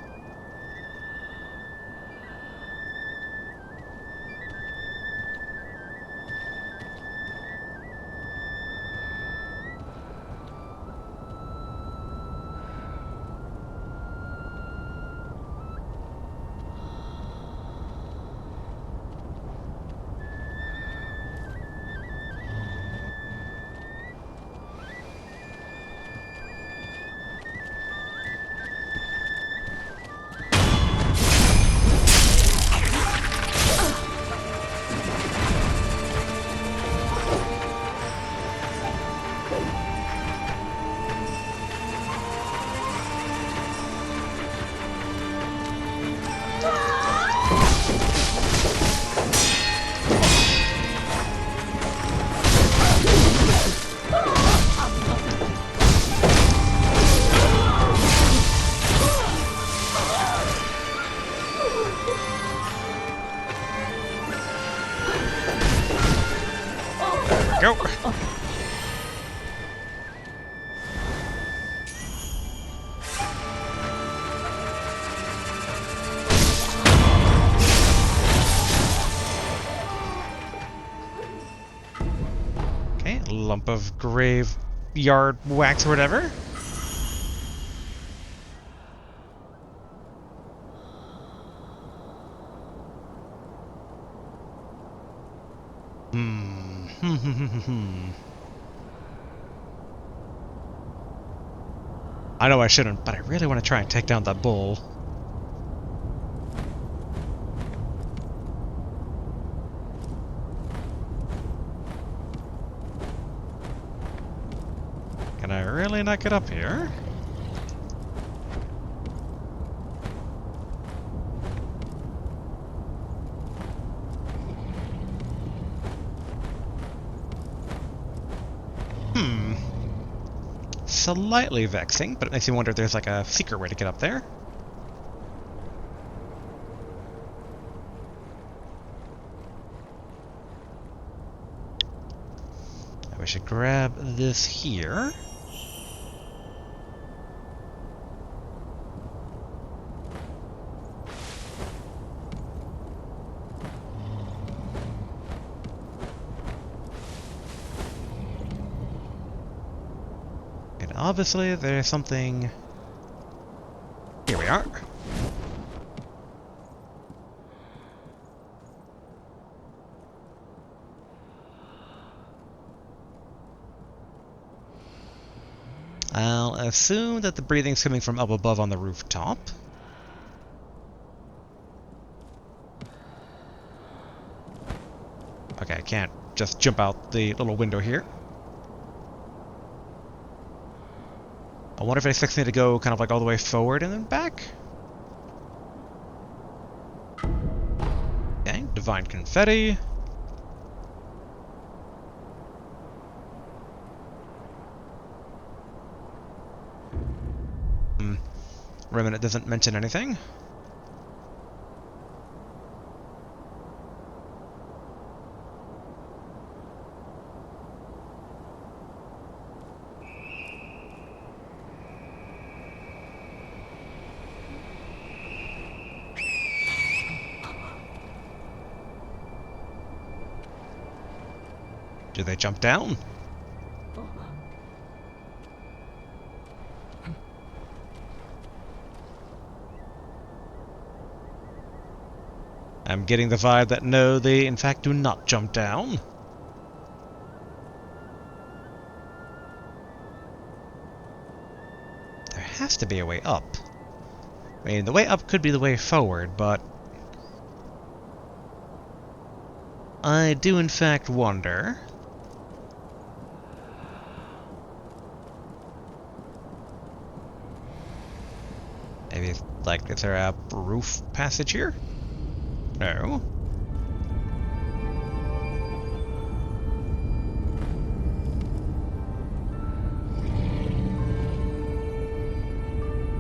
Go! Okay, lump of graveyard wax or whatever. I know I shouldn't, but I really want to try and take down that bull. Can I really not get up here? Slightly vexing, but it makes me wonder if there's like a secret way to get up there. We should grab this here. obviously there's something... Here we are. I'll assume that the breathing's coming from up above on the rooftop. Okay, I can't just jump out the little window here. I wonder if it expects me to go kind of like all the way forward and then back? Okay, divine confetti. Remnant doesn't mention anything. Do they jump down? I'm getting the vibe that no, they in fact do not jump down. There has to be a way up. I mean, the way up could be the way forward, but... I do in fact wonder... Maybe, like, is there a roof passage here? No.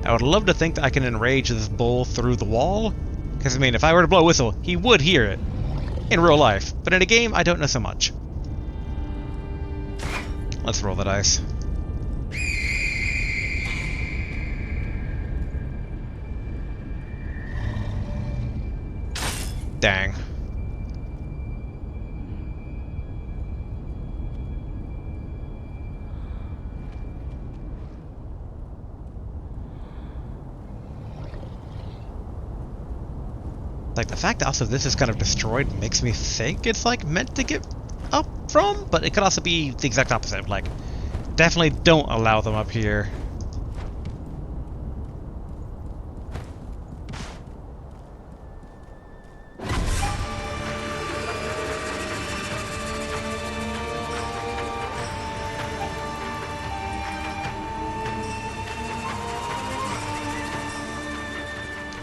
I would love to think that I can enrage this bull through the wall. Because, I mean, if I were to blow a whistle, he would hear it. In real life. But in a game, I don't know so much. Let's roll the dice. Dang. Like, the fact that also this is kind of destroyed makes me think it's, like, meant to get up from, but it could also be the exact opposite. Like, definitely don't allow them up here.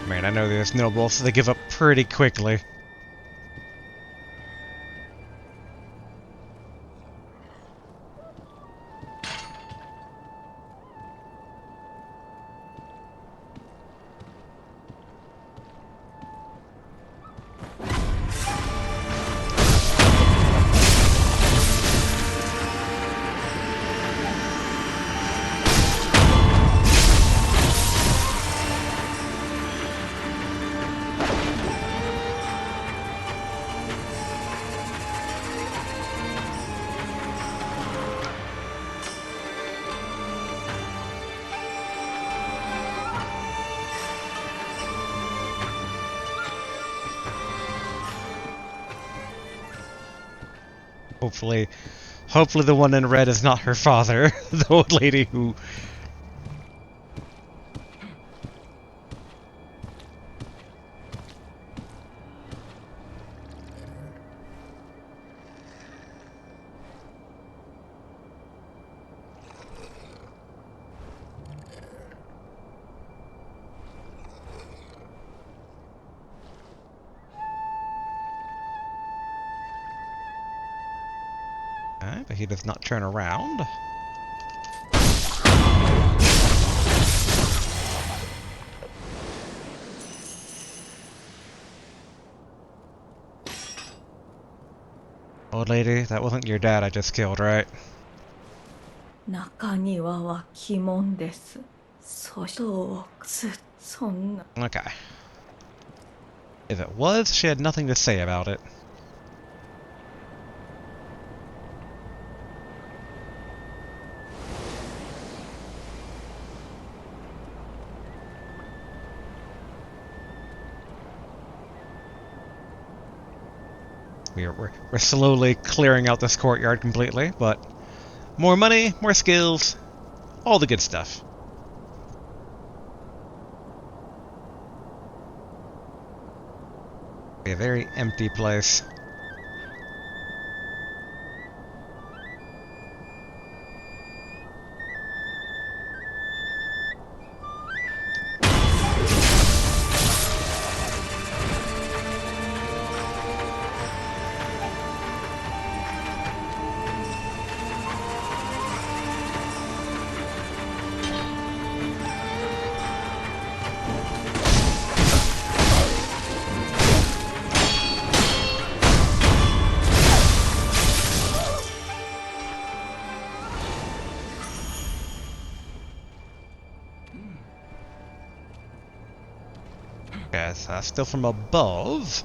Man, I know there's nobles, so they give up pretty quickly. Hopefully the one in red is not her father, the old lady who... but he does not turn around. Old lady, that wasn't your dad I just killed, right? 中庭は鬼門です。そんな。 Okay. If it was, she had nothing to say about it. We're slowly clearing out this courtyard completely, but more money, more skills, all the good stuff. Be a very empty place. Okay, so that's still from above.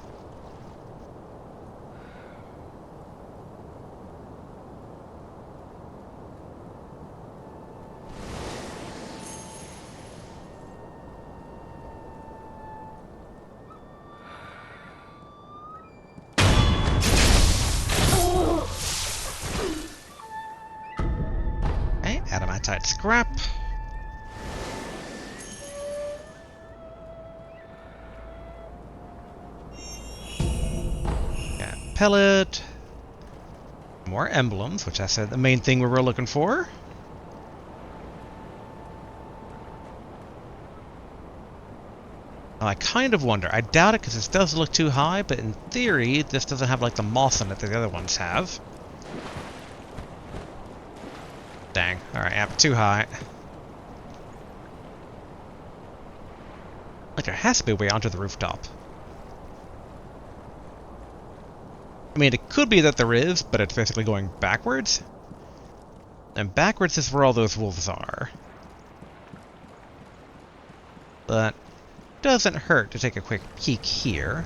Okay, adamantite scrap. Yeah, pellet. More emblems, which I said the main thing we were looking for. Now, I kind of wonder. I doubt it because this does look too high, but in theory, this doesn't have like the moss on it that the other ones have. Dang. Alright, yep, too high. Like there has to be a way onto the rooftop. I mean, it could be that there is, but it's basically going backwards. And backwards is where all those wolves are. But doesn't hurt to take a quick peek here.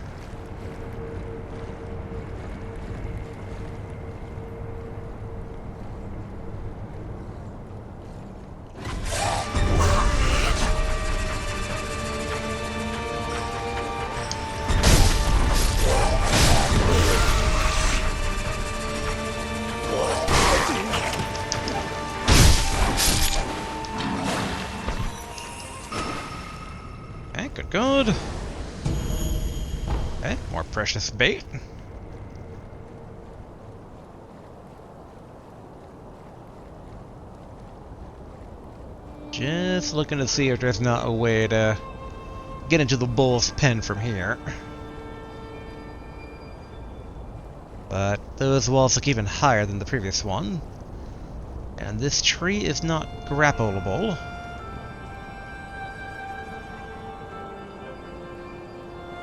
Okay, good, good. Okay, more precious bait. Just looking to see if there's not a way to get into the bull's pen from here. But those walls look even higher than the previous one. And this tree is not grappleable.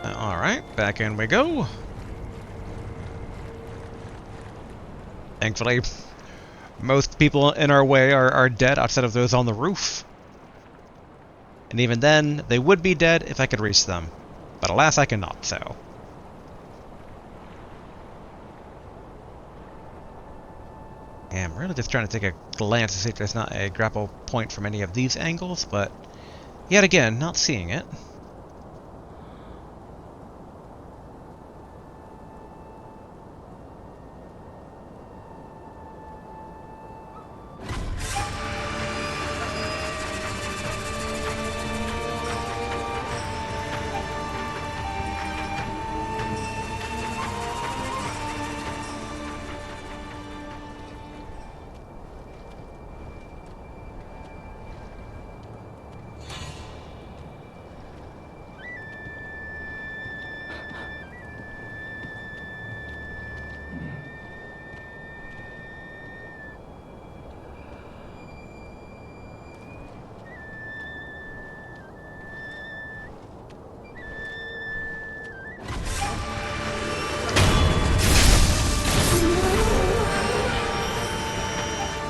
Alright, back in we go. Thankfully, most people in our way are dead outside of those on the roof. And even then, they would be dead if I could reach them. But alas, I cannot, so. Yeah, I'm really just trying to take a glance to see if there's not a grapple point from any of these angles, but yet again, not seeing it.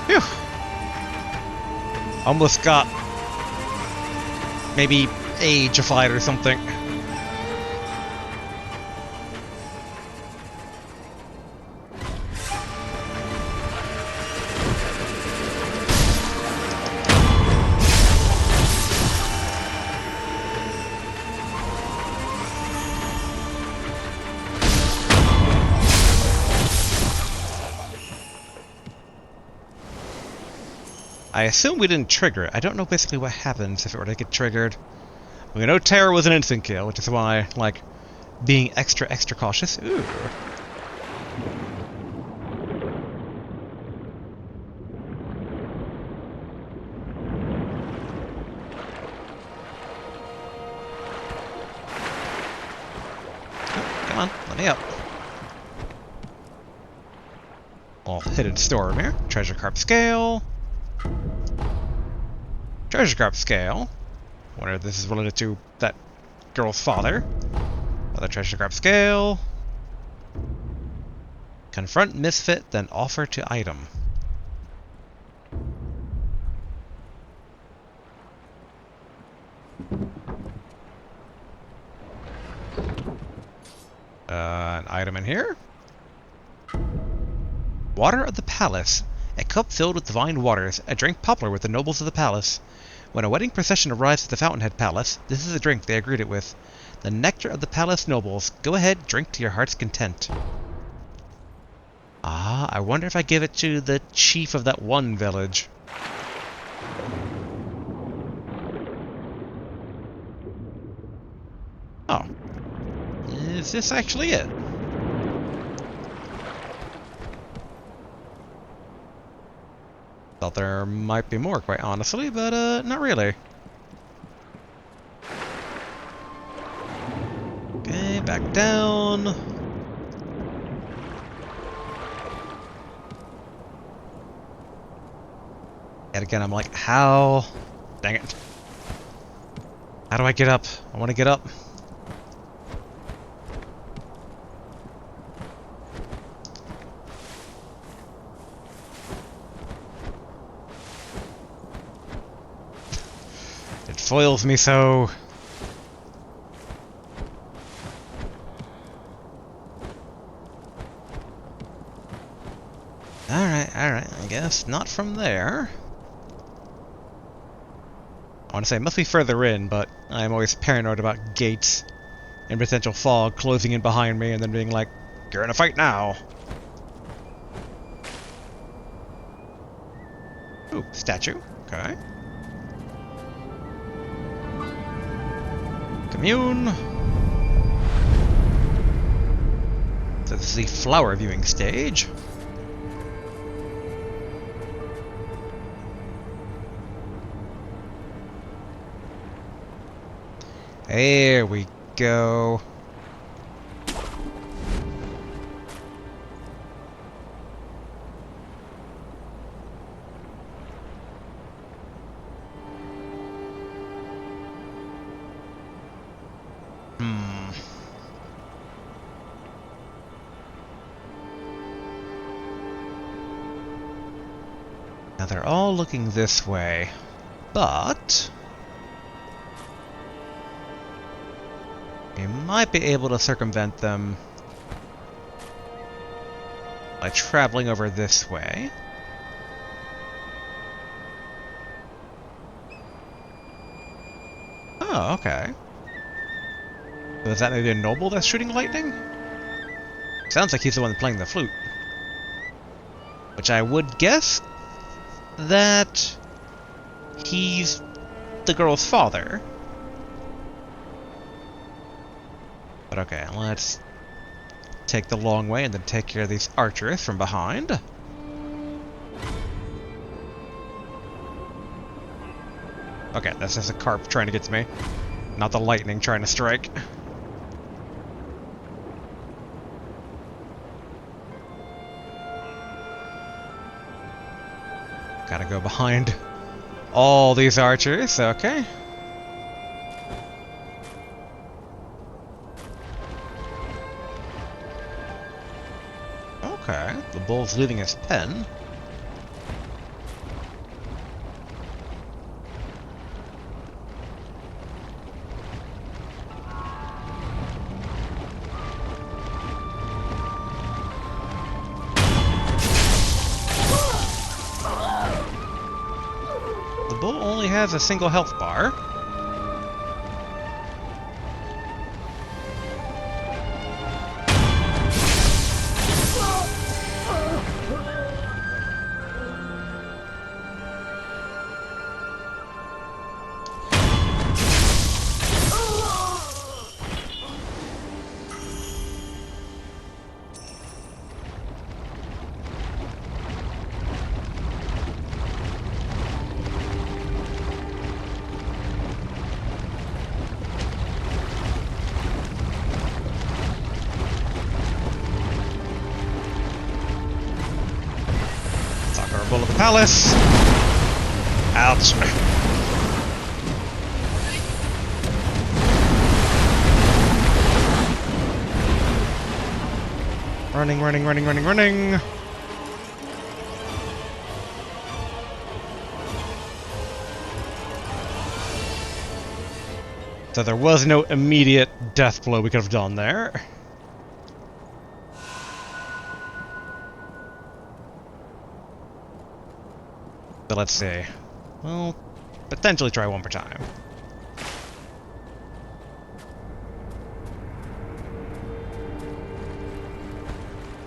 Phew! Almost got maybe age-ified or something. I assume we didn't trigger it. I don't know basically what happens if it were to get triggered. We know terror was an instant kill, which is why, like, being extra cautious. Ooh. Oh, come on, let me up. All hidden store here. Treasure carp scale. Treasure carp scale. Wonder if this is related to that girl's father. Another treasure carp scale. Confront misfit, then offer to item. An item in here. Water of the Palace. A cup filled with divine waters, a drink popular with the nobles of the palace. When a wedding procession arrives at the Fountainhead Palace, this is a drink they are greeted with. The nectar of the palace nobles. Go ahead, drink to your heart's content. Ah, I wonder if I give it to the chief of that one village. Oh. Is this actually it? Thought there might be more, quite honestly, but not really. Okay, back down. Yet again, I'm like, how? Dang it. How do I get up? I want to get up. It foils me so. Alright, I guess not from there. I want to say it must be further in, but I'm always paranoid about gates and potential fog closing in behind me and then being like, you're in a fight now. Ooh, statue. Okay. Commune. So this is the flower viewing stage. There we go. Now they're all looking this way, but we might be able to circumvent them by traveling over this way. Oh, okay. So is that maybe a noble that's shooting lightning? Sounds like he's the one playing the flute. Which I would guess that he's the girl's father. But okay, let's take the long way and then take care of these archers from behind. Okay, that's just a carp trying to get to me, not the lightning trying to strike. Gotta go behind all these archers, okay. Okay, the bull's leaving his pen. The bull only has a single health bar. Bull of the Palace. Ouch. Running, running, running, running, running. So there was no immediate death blow we could have done there. So let's see. We'll potentially try one more time.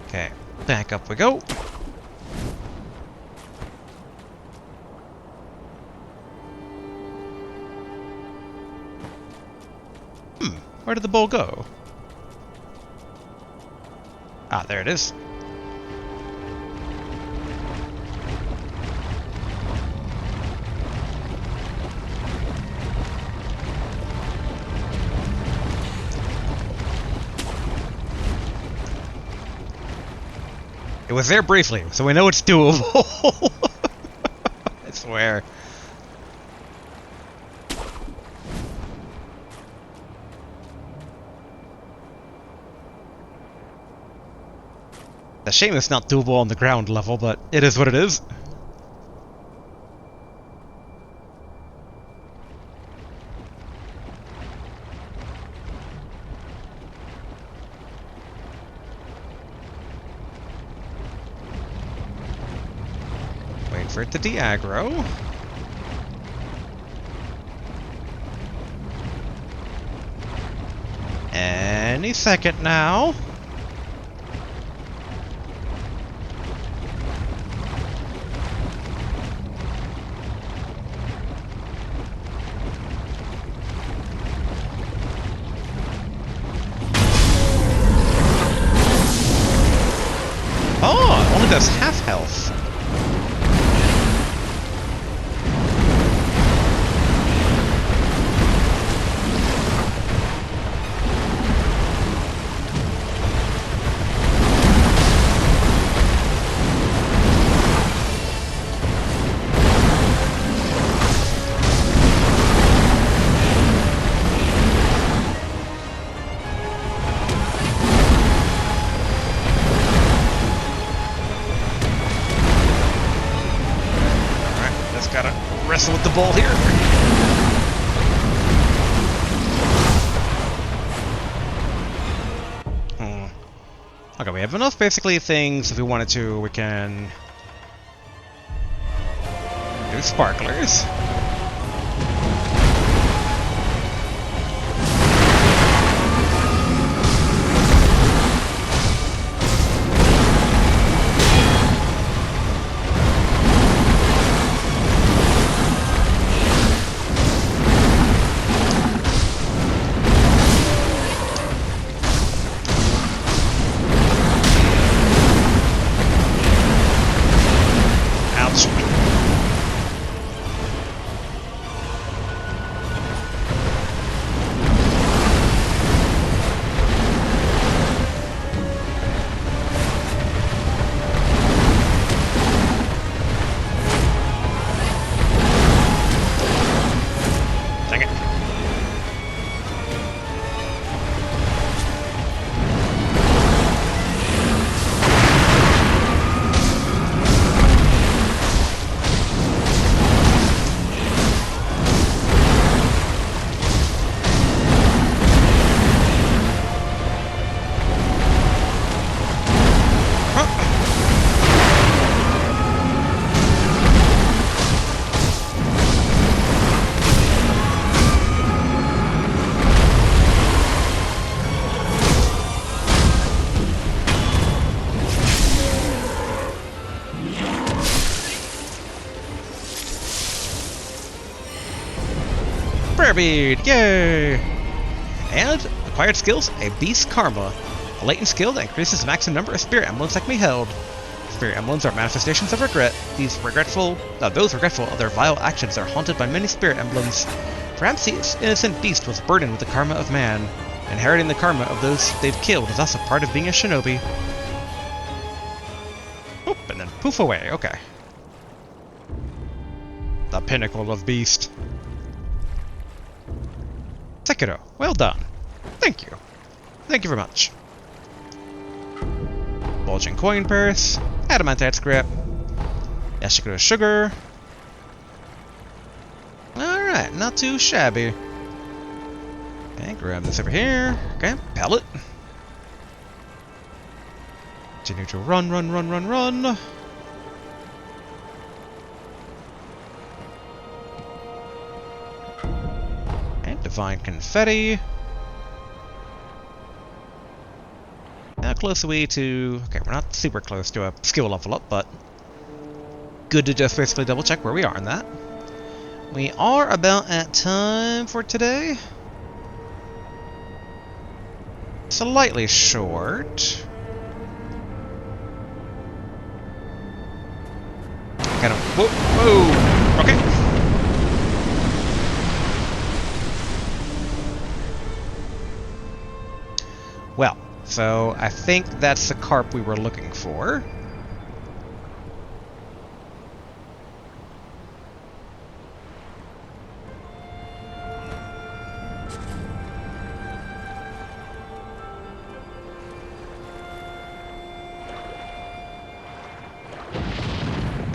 Okay, back up we go. Where did the bowl go? Ah, there it is. It was there briefly, so we know it's doable. I swear. It's a shame it's not doable on the ground level, but it is what it is. Wait for it to de-aggro. Any second now. Oh, it only does half health. Wrestle with the ball here. Okay, we have enough basically things if we wanted to. We can do sparklers. Prayer Bead! Yay! And acquired skills, a Beast Karma. A latent skill that increases the maximum number of spirit emblems that can be held. Spirit emblems are manifestations of regret. Those regretful of their vile actions are haunted by many spirit emblems. Perhaps the innocent beast was burdened with the karma of man. Inheriting the karma of those they've killed is also part of being a shinobi. Oop, and then poof away, okay. The pinnacle of beast. Sekiro, well done. Thank you. Thank you very much. Bulging coin purse. Adamantite script. Yashikura sugar. Alright, not too shabby. Okay, grab this over here. Okay, pellet. Continue to run. And divine confetti. How close are we to... Okay, we're not super close to a skill level up, but good to just basically double check where we are in that. We are about at time for today. Slightly short. Kind of... Whoa! Okay. Well, so I think that's the carp we were looking for.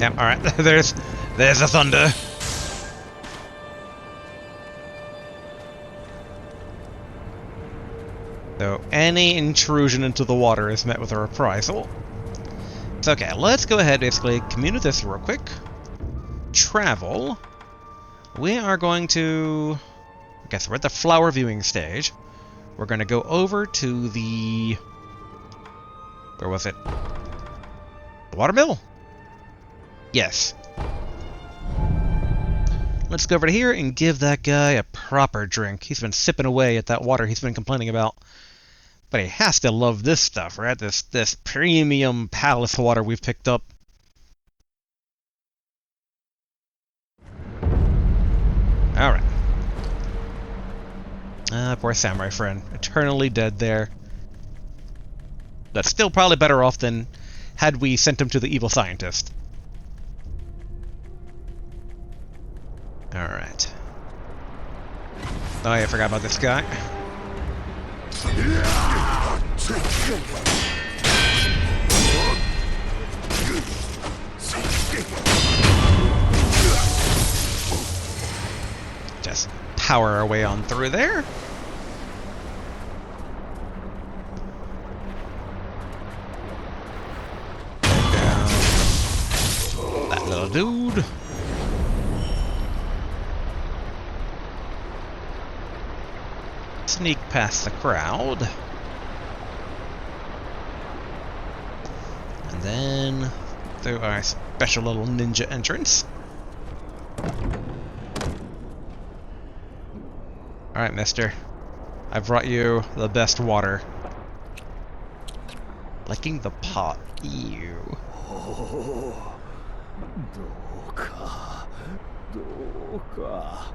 Yep, alright, there's the thunder. So any intrusion into the water is met with a reprisal. It's okay, let's go ahead and basically commune with this real quick. Travel. We are going to... I guess we're at the flower viewing stage. We're going to go over to the... Where was it? The watermill? Yes. Let's go over to here and give that guy a proper drink. He's been sipping away at that water he's been complaining about. But he has to love this stuff, right? This premium palace water we've picked up. Alright. Poor samurai friend. Eternally dead there. That's still probably better off than had we sent him to the evil scientist. Alright. Oh yeah, I forgot about this guy. Just power our way on through there. Down. That little dude. Sneak past the crowd. And then through our special little ninja entrance. Alright, mister. I've brought you the best water. Licking the pot. Ew. Oh, どうか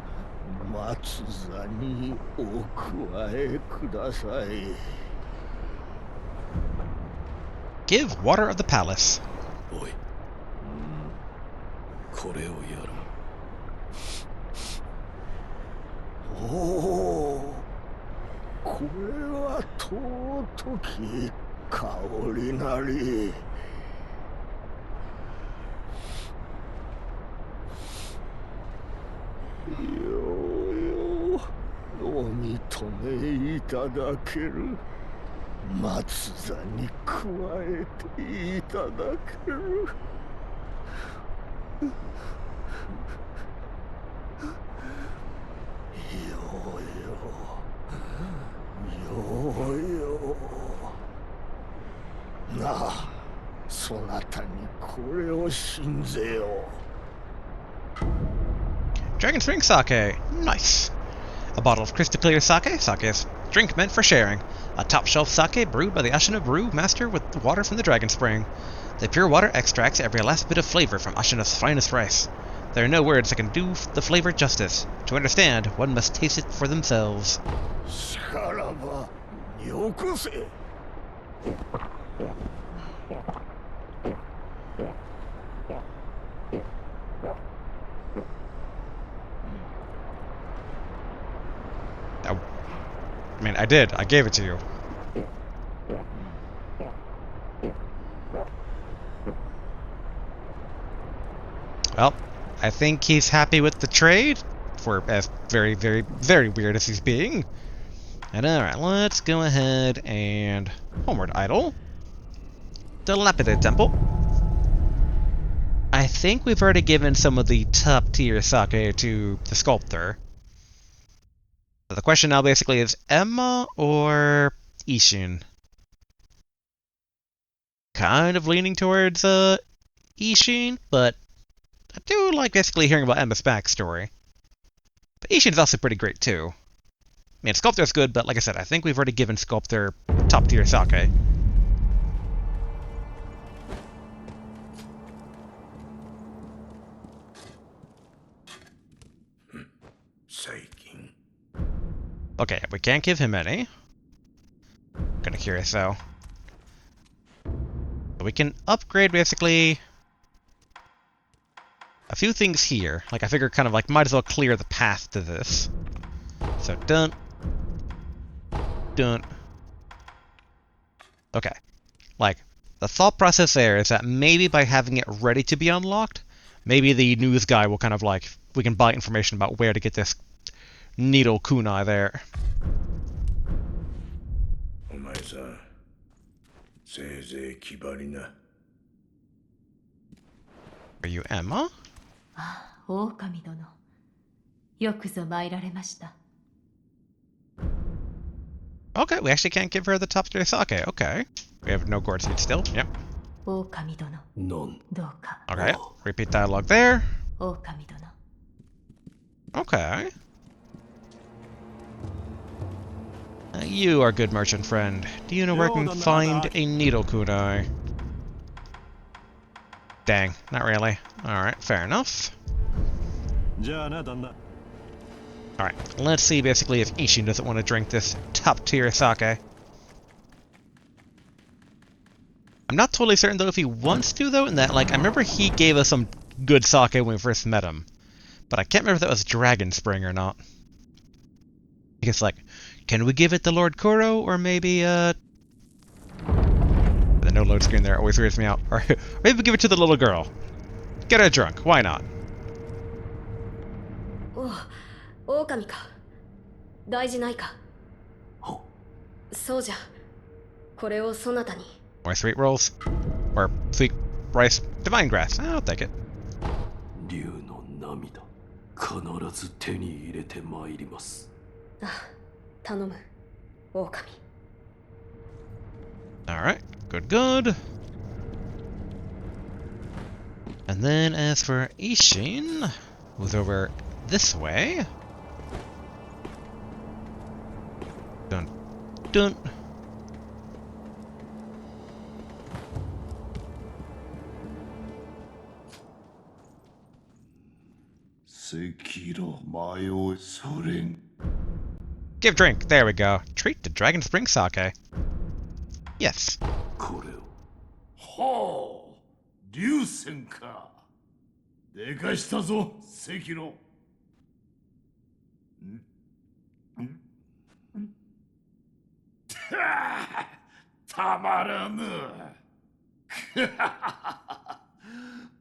松座にお加えください。Give water of the palace. おい、これをやろう。おお、これは尊き香りなり。ようお認めいただける。松座に加えていただける。よなあ、そなたにこれを信ぜよう。 Dragon Spring Sake. Nice. A bottle of crystal clear sake. Sake is drink meant for sharing. A top shelf sake brewed by the Ashina brew master with water from the Dragon Spring. The pure water extracts every last bit of flavor from Ashina's finest rice. There are no words that can do the flavor justice. To understand, one must taste it for themselves. しからばよこせ。I did. I gave it to you. Well, I think he's happy with the trade, for as very, very, very weird as he's being. And alright, let's go ahead and homeward idle. Dilapidated temple. I think we've already given some of the top tier sake to the sculptor. So the question now basically is Emma or Ishin? Kind of leaning towards Ishin, but I do like basically hearing about Emma's backstory. But Ishin's also pretty great too. I mean, Sculptor's good, but like I said, I think we've already given Sculptor top tier sake. Psyching. Okay, we can't give him any. Kinda curious though. But we can upgrade basically a few things here. Like I figure kind of like might as well clear the path to this. So done. Done. Okay. Like, the thought process there is that maybe by having it ready to be unlocked, maybe the news guy will kind of like, we can buy information about where to get this needle kunai there. お前さん、せいぜい気張りな。 Are you Emma? ああ、狼殿。よくぞ参られました。 Okay, we actually can't give her the top tier sake. Okay. We have no gourd seed still. Yep. 狼殿、なんどうか。 Okay. Repeat dialogue there. 狼殿。 Okay. You are good merchant friend. Do you know where I can find a needle kunai? Dang, not really. Alright, fair enough. じゃあな、旦那。 Alright, let's see basically if Ishin doesn't want to drink this top tier sake. I'm not totally certain though if he wants to though, in that like, I remember he gave us some good sake when we first met him. But I can't remember if that was Dragon Spring or not. I guess like, can we give it to Lord Kuro, or maybe the no load screen there always weirds me out. Or maybe give it to the little girl. Get her drunk, why not? お、狼か。大事ないか。そうじゃ。これをそなたに。 More sweet rolls? Or sweet rice divine grass? I'll take it. 竜の涙、必ず手に入れてまいります。あ、頼む。狼。 Alright, good, good. And then as for Ishin, who's over this way. Dun, dun. Sekiro, Mayo, Soren. Give drink, there we go. Treat to Dragon Spring sake. Yes. これを。はあ、竜戦か。でかしたぞ、関野。たまらぬ。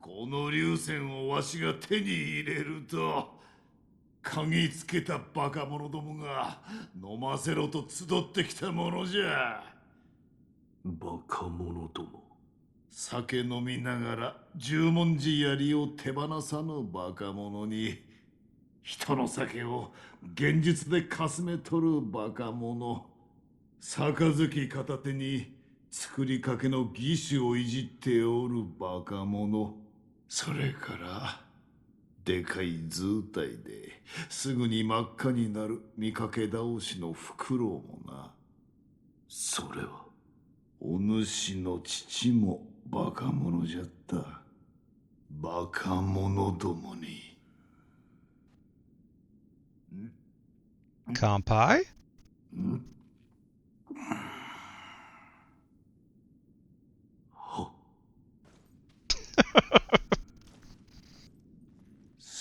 この竜戦をわしが手に入れると、嗅ぎつけたバカ者どもが飲ませろと集ってきたものじゃ。バカ者ども。酒飲みながら十文字槍を手放さぬバカ者に、人の酒を現実でかすめ取るバカ者、杯片手に作りかけの義手をいじっておるバカ者、それからでかい図体ですぐに真っ赤になる見かけ倒しのフクロウもな。それはお主の父もバカ者じゃった。バカ者どもに。Kampai?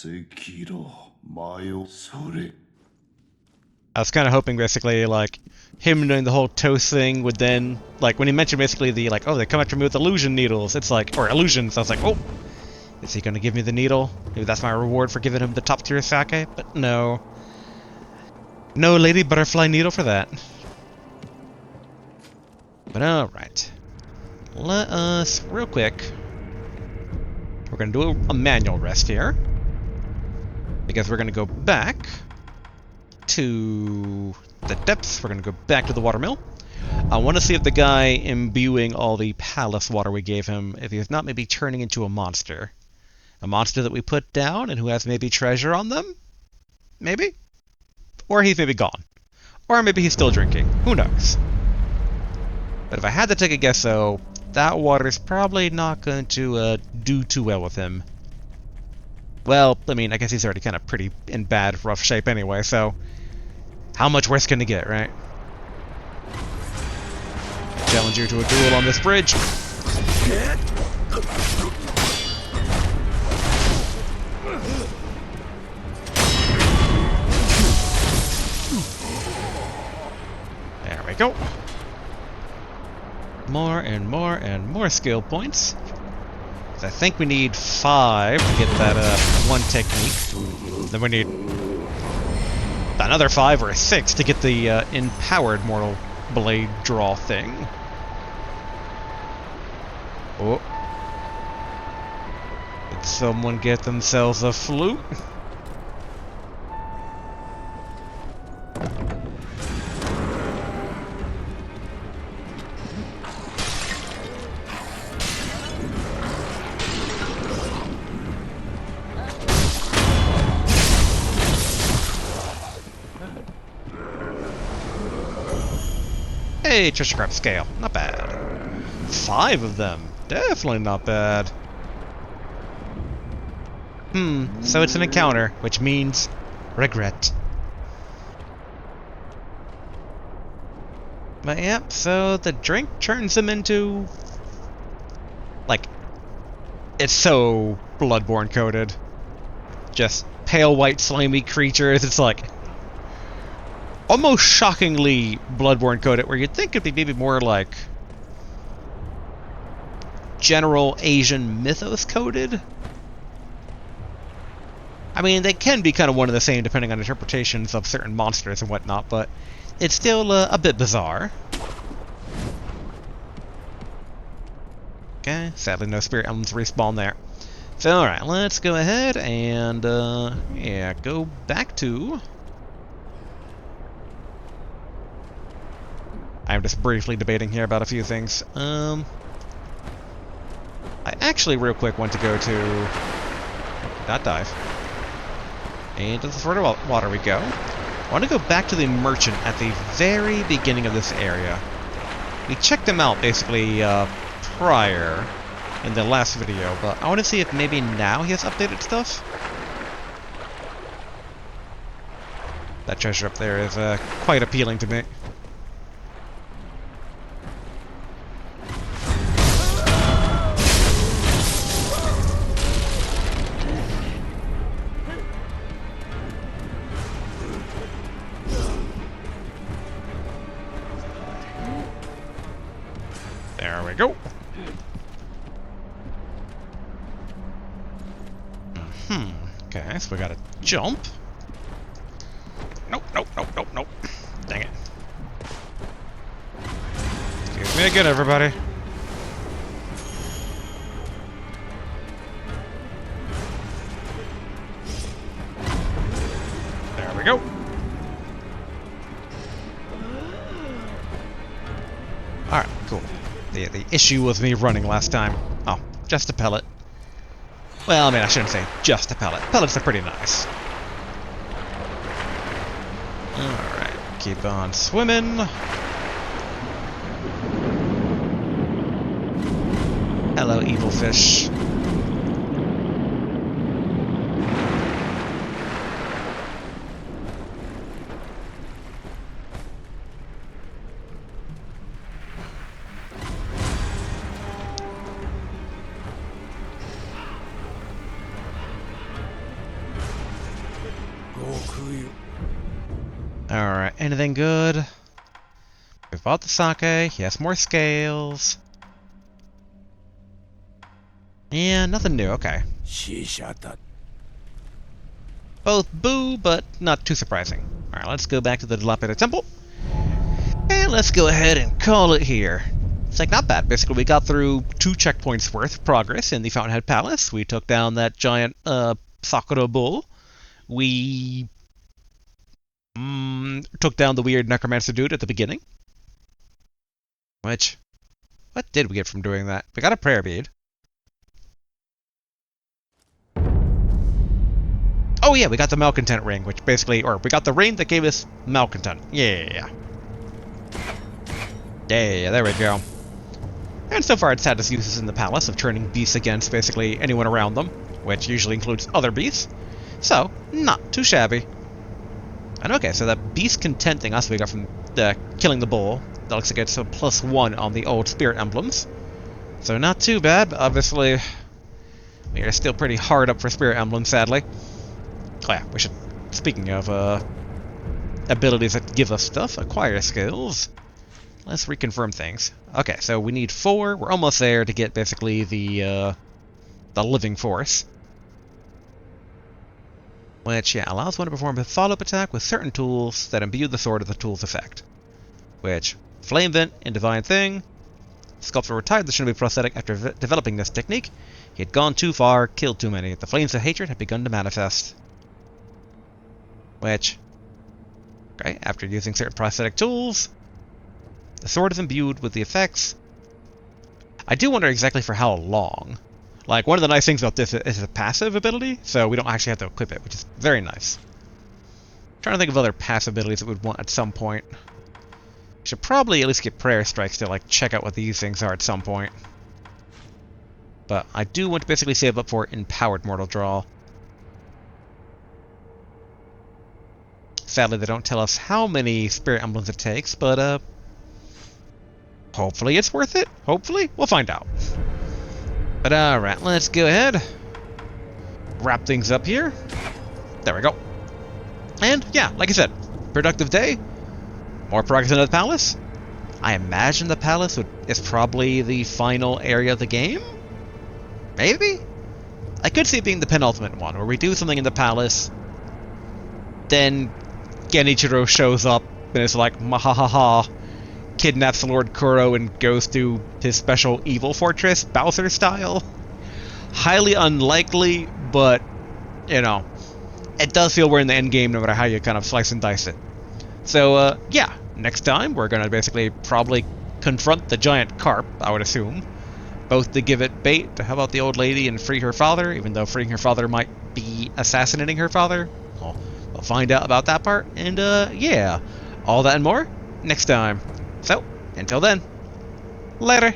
赤炉、マヨ、それ。I was kind of hoping basically like him doing the whole toast thing would then, like, when he mentioned basically the, like, oh, they come after me with illusion needles, it's like, or illusions, I was like, oh, is he gonna give me the needle? Maybe that's my reward for giving him the top tier sake? But no. No Lady Butterfly needle for that. But alright. Let us, real quick, we're gonna do a manual rest here. Because we're gonna go back to the depths, we're gonna go back to the watermill. I want to see if the guy imbuing all the palace water we gave him, if he's not maybe turning into a monster. A monster that we put down and who has maybe treasure on them? Maybe? Or he's maybe gone. Or maybe he's still drinking. Who knows? But if I had to take a guess, though, that water's probably not going to do too well with him. Well, I mean, I guess he's already kind of pretty in bad, rough shape anyway, so how much worse can he get, right? I challenge you to a duel on this bridge. There we go. More and more and more skill points. I think we need 5 to get that one technique. Then we need another 5 or 6 to get the empowered mortal blade draw thing. Oh. Did someone get themselves a flute? Hey, treasure crab scale. Not bad. 5 of them. Definitely not bad. So it's an encounter, which means regret. But yep, so the drink turns him into... like... it's so Bloodborne coded. Just pale white slimy creatures, it's like... almost shockingly Bloodborne coded, where you'd think it'd be maybe more like... general Asian mythos coded? I mean, they can be kind of one and the same depending on interpretations of certain monsters and whatnot, but it's still a bit bizarre. Okay, sadly no spirit elements respawn there. So alright, let's go ahead and, yeah, go back to... I'm just briefly debating here about a few things. I actually real quick want to go to... not dive. And to the further water we go. I want to go back to the merchant at the very beginning of this area. We checked him out basically prior in the last video, but I want to see if maybe now he has updated stuff. That treasure up there is quite appealing to me. There we go. Okay, so we gotta jump. Nope, nope, nope, nope, nope. Dang it. Excuse me again, everybody. There we go. Alright, cool. The issue was me running last time. Oh, just a pellet. Well, I mean, I shouldn't say just a pellet. Pellets are pretty nice. Alright, keep on swimming. Hello, evil fish. Alright, anything good? bought the sake. He has more scales. Yeah, nothing new. Okay. Both boo, but not too surprising. Alright, let's go back to the dilapidated temple. And let's go ahead and call it here. It's like not bad. Basically, we got through 2 checkpoints worth of progress in the Fountainhead Palace. We took down that giant Sakura bull. We took down the weird necromancer dude at the beginning. Which, what did we get from doing that? We got a prayer bead. Oh yeah, we got the malcontent ring, which basically, or we got the ring that gave us malcontent. Yeah. Yeah, there we go. And so far it's had its uses in the palace of turning beasts against basically anyone around them, which usually includes other beasts. So, not too shabby. And okay, so that beast content thing also we got from killing the bull. That looks like it's a +1 on the old spirit emblems. So not too bad, but obviously we are still pretty hard up for spirit emblems, sadly. Oh yeah, we should, speaking of abilities that give us stuff, acquire skills. Let's reconfirm things. Okay, so we need 4. We're almost there to get basically the living force. Which, yeah, allows one to perform a follow-up attack with certain tools that imbue the sword of the tool's effect. Which, Flame Vent and Divine Thing. Sculptor retired the shinobi prosthetic after developing this technique. He had gone too far, killed too many. The flames of hatred had begun to manifest. Which, okay, after using certain prosthetic tools, the sword is imbued with the effects. I do wonder exactly for how long. Like, one of the nice things about this is a passive ability, so we don't actually have to equip it, which is very nice. I'm trying to think of other passive abilities that we'd want at some point. Should probably at least get prayer strikes to, like, check out what these things are at some point. But I do want to basically save up for Empowered Mortal Draw. Sadly, they don't tell us how many spirit emblems it takes, but, hopefully it's worth it. Hopefully. We'll find out. But alright, let's go ahead. Wrap things up here. There we go. And, yeah, like I said, productive day. More progress into the palace. I imagine the palace is probably the final area of the game? Maybe? I could see it being the penultimate one, where we do something in the palace, then Genichiro shows up and is like, mahahaha, kidnaps Lord Kuro and goes to his special evil fortress, Bowser style. Highly unlikely, but, you know, it does feel we're in the end game no matter how you kind of slice and dice it. So, yeah, next time we're gonna basically probably confront the giant carp, I would assume. Both to give it bait to help out the old lady and free her father, even though freeing her father might be assassinating her father. Well, we'll find out about that part, and, yeah, all that and more next time. So, until then, later.